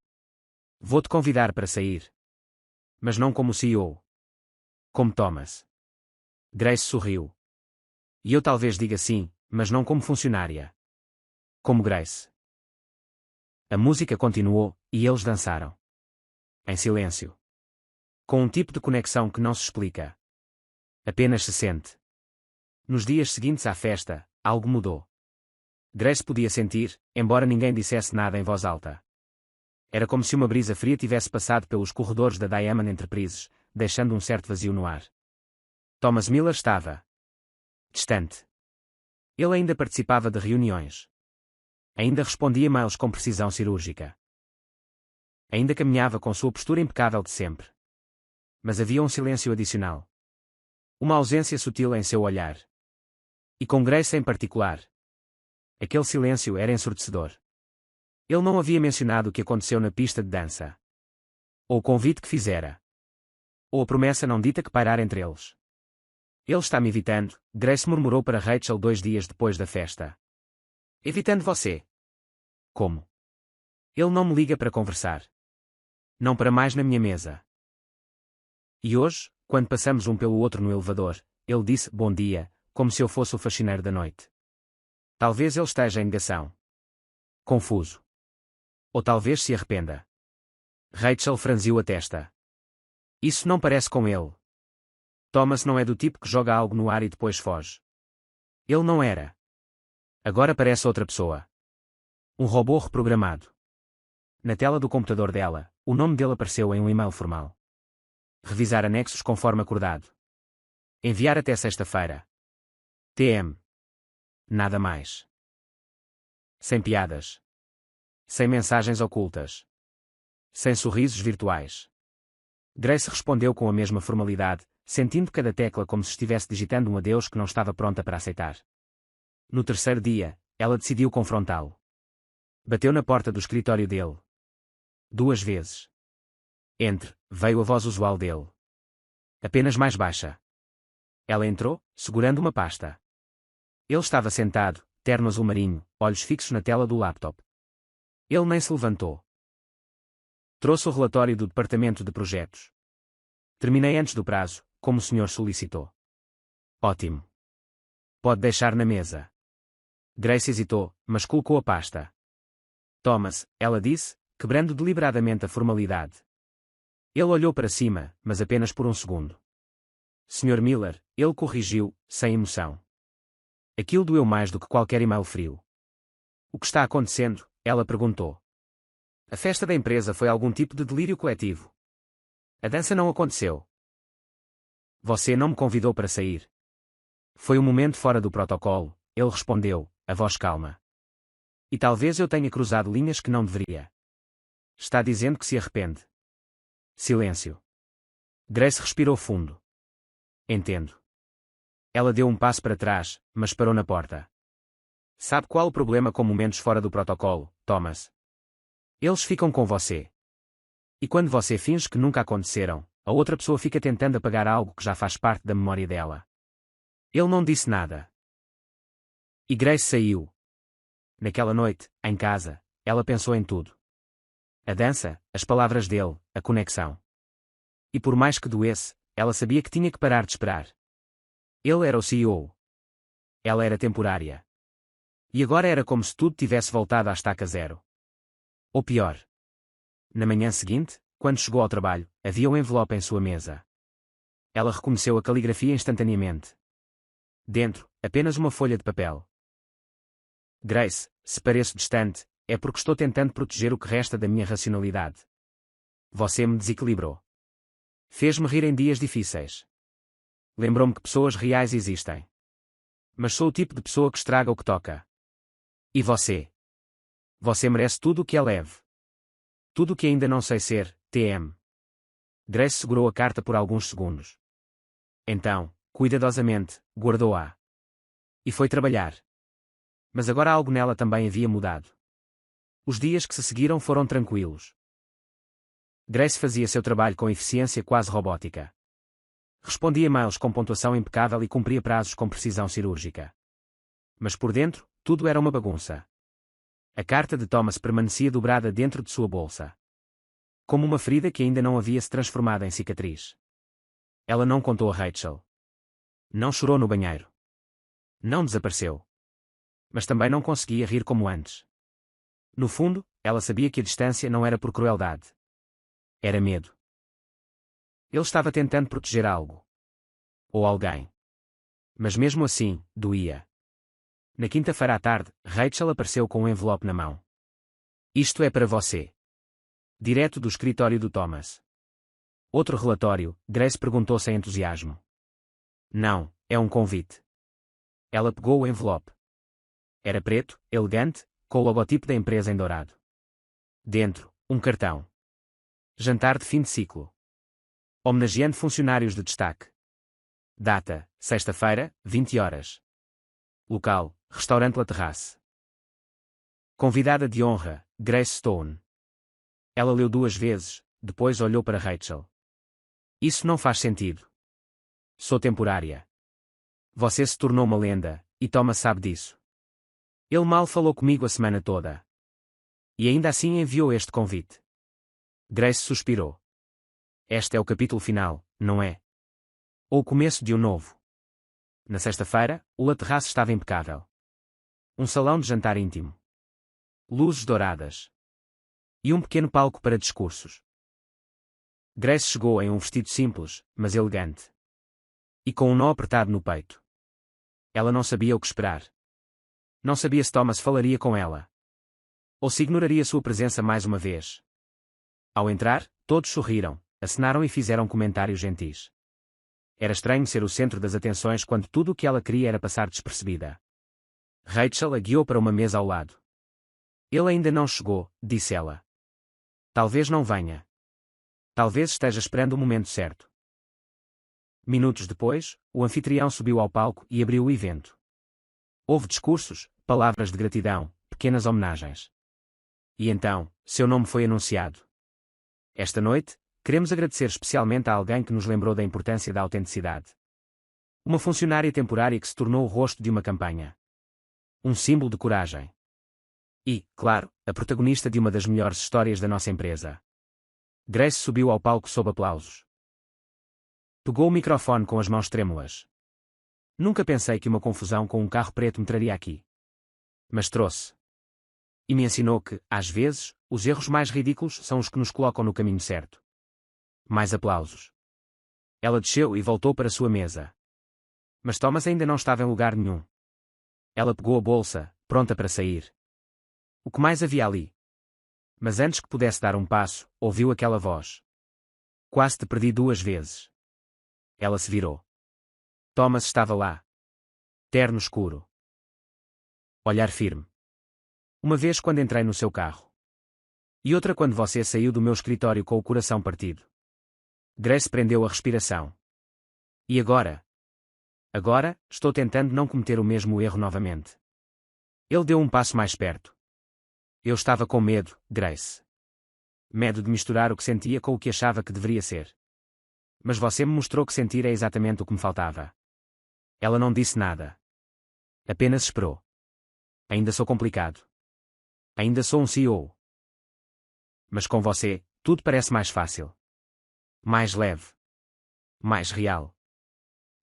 Vou-te convidar para sair. Mas não como CEO. Como Thomas. Grace sorriu. E eu talvez diga sim, mas não como funcionária. Como Grace. A música continuou, e eles dançaram. Em silêncio. Com um tipo de conexão que não se explica. Apenas se sente. Nos dias seguintes à festa, algo mudou. Grace podia sentir, embora ninguém dissesse nada em voz alta. Era como se uma brisa fria tivesse passado pelos corredores da Diamond Enterprises, deixando um certo vazio no ar. Thomas Miller estava distante. Ele ainda participava de reuniões. Ainda respondia e-mails com precisão cirúrgica. Ainda caminhava com sua postura impecável de sempre. Mas havia um silêncio adicional. Uma ausência sutil em seu olhar. E com Grace em particular. Aquele silêncio era ensurdecedor. Ele não havia mencionado o que aconteceu na pista de dança. Ou o convite que fizera. ou a promessa não dita que pairar entre eles. Ele está me evitando, Grace murmurou para Rachel 2 dias depois da festa. Evitando você? Como? Ele não me liga para conversar. Não para mais na minha mesa. E hoje, quando passamos um pelo outro no elevador, ele disse bom dia, como se eu fosse o faxineiro da noite. Talvez ele esteja em negação. Confuso. Ou talvez se arrependa. Rachel franziu a testa. Isso não parece com ele. Thomas não é do tipo que joga algo no ar e depois foge. Ele não era. Agora parece outra pessoa. Um robô reprogramado. Na tela do computador dela, o nome dele apareceu em um e-mail formal. Revisar anexos conforme acordado. Enviar até sexta-feira. TM. Nada mais. Sem piadas. Sem mensagens ocultas. Sem sorrisos virtuais. Grace respondeu com a mesma formalidade, sentindo cada tecla como se estivesse digitando um adeus que não estava pronta para aceitar. No terceiro dia, ela decidiu confrontá-lo. Bateu na porta do escritório dele. 2 vezes. Entre, veio a voz usual dele. Apenas mais baixa. Ela entrou, segurando uma pasta. Ele estava sentado, terno azul marinho, olhos fixos na tela do laptop. Ele nem se levantou. Trouxe o relatório do departamento de projetos. Terminei antes do prazo, como o senhor solicitou. Ótimo. Pode deixar na mesa. Grace hesitou, mas colocou a pasta. Thomas, ela disse, quebrando deliberadamente a formalidade. Ele olhou para cima, mas apenas por um segundo. Sr. Miller, ele corrigiu, sem emoção. Aquilo doeu mais do que qualquer e-mail frio. O que está acontecendo? Ela perguntou. A festa da empresa foi algum tipo de delírio coletivo. A dança não aconteceu. Você não me convidou para sair. Foi um momento fora do protocolo, ele respondeu, a voz calma. E talvez eu tenha cruzado linhas que não deveria. Está dizendo que se arrepende. Silêncio. Grace respirou fundo. Entendo. Ela deu um passo para trás, mas parou na porta. Sabe qual o problema com momentos fora do protocolo, Thomas? Eles ficam com você. E quando você finge que nunca aconteceram, a outra pessoa fica tentando apagar algo que já faz parte da memória dela. Ele não disse nada. E Grace saiu. Naquela noite, em casa, ela pensou em tudo. A dança, as palavras dele, a conexão. E por mais que doesse, ela sabia que tinha que parar de esperar. Ele era o CEO. Ela era temporária. E agora era como se tudo tivesse voltado à estaca zero. Ou pior. Na manhã seguinte, quando chegou ao trabalho, havia um envelope em sua mesa. Ela reconheceu a caligrafia instantaneamente. Dentro, apenas uma folha de papel. Grace, se pareço distante, é porque estou tentando proteger o que resta da minha racionalidade. Você me desequilibrou. Fez-me rir em dias difíceis. Lembrou-me que pessoas reais existem. Mas sou o tipo de pessoa que estraga o que toca. E você? Você merece tudo o que é leve. Tudo o que ainda não sei ser, TM. Grace segurou a carta por alguns segundos. Então, cuidadosamente, guardou-a. E foi trabalhar. Mas agora algo nela também havia mudado. Os dias que se seguiram foram tranquilos. Grace fazia seu trabalho com eficiência quase robótica. Respondia e-mails com pontuação impecável e cumpria prazos com precisão cirúrgica. Mas por dentro, tudo era uma bagunça. A carta de Thomas permanecia dobrada dentro de sua bolsa. Como uma ferida que ainda não havia se transformado em cicatriz. Ela não contou a Rachel. Não chorou no banheiro. Não desapareceu. Mas também não conseguia rir como antes. No fundo, ela sabia que a distância não era por crueldade. Era medo. Ele estava tentando proteger algo. Ou alguém. Mas mesmo assim, doía. Na quinta-feira à tarde, Rachel apareceu com um envelope na mão. Isto é para você. Direto do escritório do Thomas. Outro relatório, Grace perguntou sem entusiasmo. Não, é um convite. Ela pegou o envelope. Era preto, elegante, com o logotipo da empresa em dourado. Dentro, um cartão. Jantar de fim de ciclo. Homenageando funcionários de destaque. Data, sexta-feira, 20 horas. Local, Restaurante La Terrace. Convidada de honra, Grace Stone. Ela leu 2 vezes, depois olhou para Rachel. Isso não faz sentido. Sou temporária. Você se tornou uma lenda, e Thomas sabe disso. Ele mal falou comigo a semana toda. E ainda assim enviou este convite. Grace suspirou. Este é o capítulo final, não é? Ou o começo de um novo. Na sexta-feira, o terraço estava impecável. Um salão de jantar íntimo. Luzes douradas. E um pequeno palco para discursos. Grace chegou em um vestido simples, mas elegante. E com um nó apertado no peito. Ela não sabia o que esperar. Não sabia se Thomas falaria com ela. Ou se ignoraria sua presença mais uma vez. Ao entrar, todos sorriram, acenaram e fizeram comentários gentis. Era estranho ser o centro das atenções quando tudo o que ela queria era passar despercebida. Rachel a guiou para uma mesa ao lado. Ele ainda não chegou, disse ela. Talvez não venha. Talvez esteja esperando o momento certo. Minutos depois, o anfitrião subiu ao palco e abriu o evento. Houve discursos, palavras de gratidão, pequenas homenagens. E então, seu nome foi anunciado. Esta noite, queremos agradecer especialmente a alguém que nos lembrou da importância da autenticidade. Uma funcionária temporária que se tornou o rosto de uma campanha. Um símbolo de coragem. E, claro, a protagonista de uma das melhores histórias da nossa empresa. Grace subiu ao palco sob aplausos. Pegou o microfone com as mãos trêmulas. Nunca pensei que uma confusão com um carro preto me traria aqui. Mas trouxe. E me ensinou que, às vezes, os erros mais ridículos são os que nos colocam no caminho certo. Mais aplausos. Ela desceu e voltou para sua mesa. Mas Thomas ainda não estava em lugar nenhum. Ela pegou a bolsa, pronta para sair. O que mais havia ali? Mas antes que pudesse dar um passo, ouviu aquela voz. Quase te perdi 2 vezes. Ela se virou. Thomas estava lá. Terno escuro. Olhar firme. Uma vez quando entrei no seu carro. E outra quando você saiu do meu escritório com o coração partido. Grace prendeu a respiração. E agora? Agora, estou tentando não cometer o mesmo erro novamente. Ele deu um passo mais perto. Eu estava com medo, Grace. Medo de misturar o que sentia com o que achava que deveria ser. Mas você me mostrou que sentir é exatamente o que me faltava. Ela não disse nada. Apenas esperou. Ainda sou complicado. Ainda sou um CEO. Mas com você, tudo parece mais fácil. Mais leve. Mais real.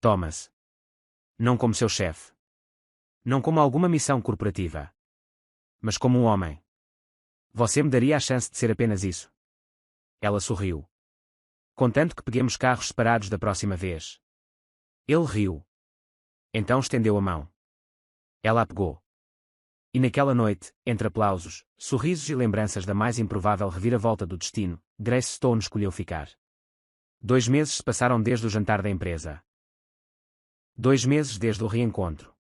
Thomas. Não como seu chefe. Não como alguma missão corporativa. Mas como um homem. Você me daria a chance de ser apenas isso? Ela sorriu. Contanto que peguemos carros separados da próxima vez. Ele riu. Então estendeu a mão. Ela a pegou. E naquela noite, entre aplausos, sorrisos e lembranças da mais improvável reviravolta do destino, Grace Stone escolheu ficar. 2 meses se passaram desde o jantar da empresa. 2 meses desde o reencontro.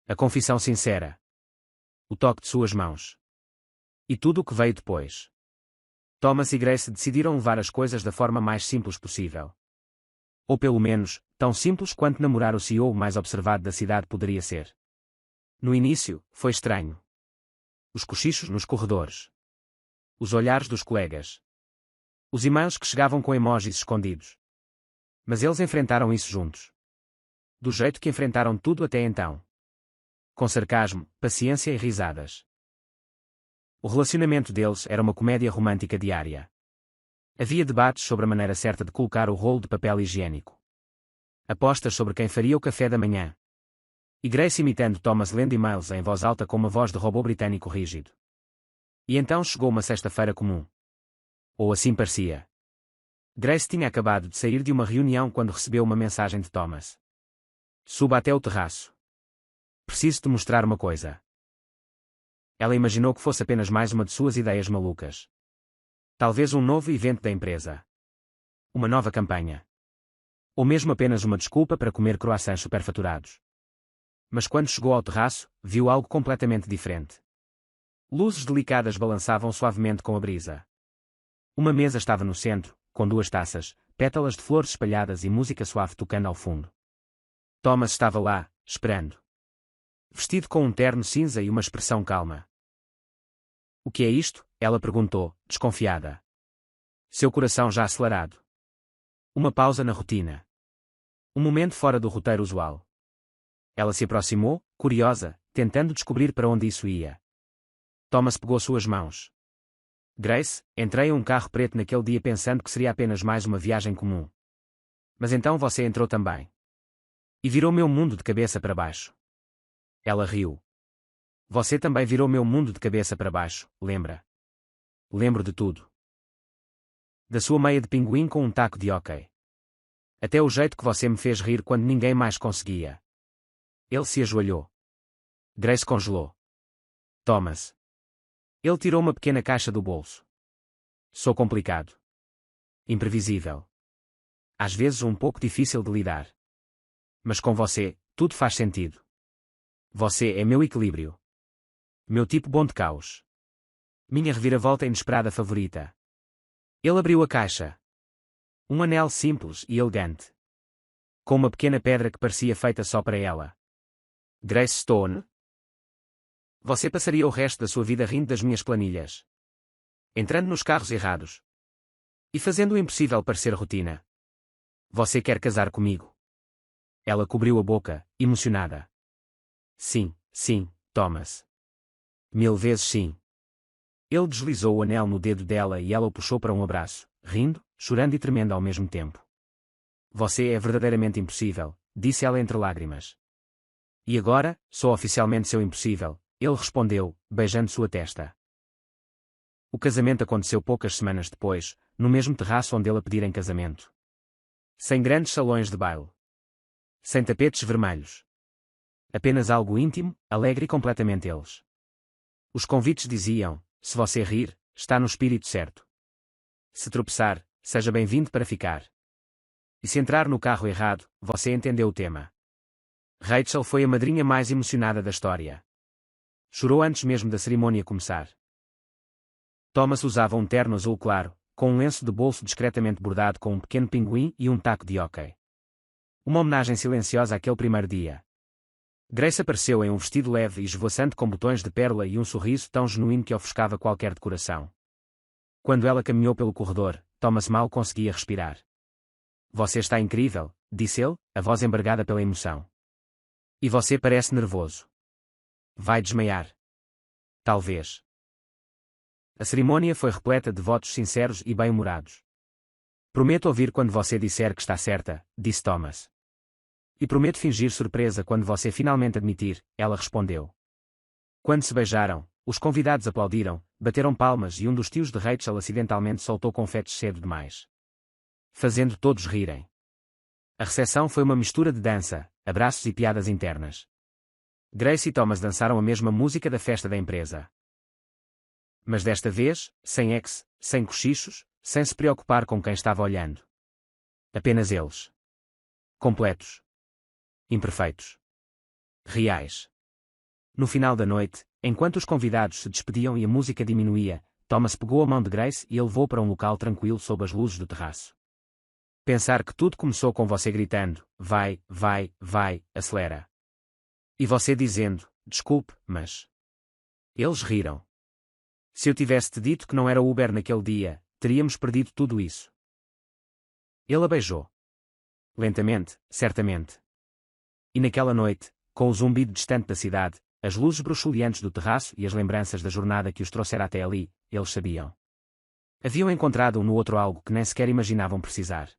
A confissão sincera. O toque de suas mãos. E tudo o que veio depois. Thomas e Grace decidiram levar as coisas da forma mais simples possível. Ou pelo menos, tão simples quanto namorar o CEO mais observado da cidade poderia ser. No início, foi estranho. Os cochichos nos corredores. Os olhares dos colegas. Os e-mails que chegavam com emojis escondidos. Mas eles enfrentaram isso juntos. Do jeito que enfrentaram tudo até então. Com sarcasmo, paciência e risadas. O relacionamento deles era uma comédia romântica diária. Havia debates sobre a maneira certa de colocar o rolo de papel higiênico. Apostas sobre quem faria o café da manhã. E Grace imitando Thomas lendo e-mails em voz alta com uma voz de robô britânico rígido. E então chegou uma sexta-feira comum. Ou assim parecia. Grace tinha acabado de sair de uma reunião quando recebeu uma mensagem de Thomas. Suba até o terraço. Preciso te mostrar uma coisa. Ela imaginou que fosse apenas mais uma de suas ideias malucas. Talvez um novo evento da empresa. Uma nova campanha. Ou mesmo apenas uma desculpa para comer croissants superfaturados. Mas quando chegou ao terraço, viu algo completamente diferente. Luzes delicadas balançavam suavemente com a brisa. Uma mesa estava no centro, com 2 taças, pétalas de flores espalhadas e música suave tocando ao fundo. Thomas estava lá, esperando. Vestido com um terno cinza e uma expressão calma. O que é isto? Ela perguntou, desconfiada. Seu coração já acelerado. Uma pausa na rotina. Um momento fora do roteiro usual. Ela se aproximou, curiosa, tentando descobrir para onde isso ia. Thomas pegou suas mãos. Grace, entrei em um carro preto naquele dia pensando que seria apenas mais uma viagem comum. Mas então você entrou também. E virou meu mundo de cabeça para baixo. Ela riu. Você também virou meu mundo de cabeça para baixo, lembra? Lembro de tudo. Da sua meia de pinguim com um taco de hóquei. Até o jeito que você me fez rir quando ninguém mais conseguia. Ele se ajoelhou. Grace congelou. Thomas. Ele tirou uma pequena caixa do bolso. Sou complicado. Imprevisível. Às vezes um pouco difícil de lidar. Mas com você, tudo faz sentido. Você é meu equilíbrio. Meu tipo bom de caos. Minha reviravolta inesperada favorita. Ele abriu a caixa. Um anel simples e elegante. Com uma pequena pedra que parecia feita só para ela. Grace Stone. Você passaria o resto da sua vida rindo das minhas planilhas. Entrando nos carros errados. E fazendo o impossível parecer rotina. Você quer casar comigo? Ela cobriu a boca, emocionada. Sim, sim, Thomas. 1000 vezes sim. Ele deslizou o anel no dedo dela e ela o puxou para um abraço, rindo, chorando e tremendo ao mesmo tempo. Você é verdadeiramente impossível, disse ela entre lágrimas. E agora, sou oficialmente seu impossível, ele respondeu, beijando sua testa. O casamento aconteceu poucas semanas depois, no mesmo terraço onde ele a pedira em casamento. Sem grandes salões de baile. Sem tapetes vermelhos. Apenas algo íntimo, alegre e completamente eles. Os convites diziam, se você rir, está no espírito certo. Se tropeçar, seja bem-vindo para ficar. E se entrar no carro errado, você entendeu o tema. Rachel foi a madrinha mais emocionada da história. Chorou antes mesmo da cerimônia começar. Thomas usava um terno azul claro, com um lenço de bolso discretamente bordado com um pequeno pinguim e um taco de hóquei. Uma homenagem silenciosa àquele primeiro dia. Grace apareceu em um vestido leve e esvoaçante com botões de pérola e um sorriso tão genuíno que ofuscava qualquer decoração. Quando ela caminhou pelo corredor, Thomas mal conseguia respirar. Você está incrível, disse ele, a voz embargada pela emoção. E você parece nervoso. Vai desmaiar. Talvez. A cerimônia foi repleta de votos sinceros e bem-humorados. Prometo ouvir quando você disser que está certa, disse Thomas. E prometo fingir surpresa quando você finalmente admitir, ela respondeu. Quando se beijaram, os convidados aplaudiram, bateram palmas e um dos tios de Rachel acidentalmente soltou confetes cedo demais. Fazendo todos rirem. A recepção foi uma mistura de dança, abraços e piadas internas. Grace e Thomas dançaram a mesma música da festa da empresa. Mas desta vez, sem ex, sem cochichos, sem se preocupar com quem estava olhando. Apenas eles. Completos. Imperfeitos. Reais. No final da noite, enquanto os convidados se despediam e a música diminuía, Thomas pegou a mão de Grace e a levou para um local tranquilo sob as luzes do terraço. Pensar que tudo começou com você gritando, vai, vai, vai, acelera. E você dizendo, desculpe, mas... Eles riram. Se eu tivesse te dito que não era Uber naquele dia, teríamos perdido tudo isso. Ele a beijou. Lentamente, certamente. E naquela noite, com o zumbido distante da cidade, as luzes bruxuleantes do terraço e as lembranças da jornada que os trouxera até ali, eles sabiam. Haviam encontrado um no outro algo que nem sequer imaginavam precisar.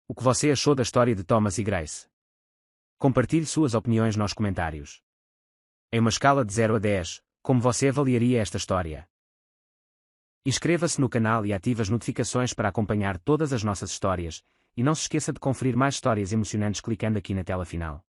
O que você achou da história de Thomas e Grace? Compartilhe suas opiniões nos comentários. Em uma escala de 0 a 10, como você avaliaria esta história? Inscreva-se no canal e ative as notificações para acompanhar todas as nossas histórias, e não se esqueça de conferir mais histórias emocionantes clicando aqui na tela final.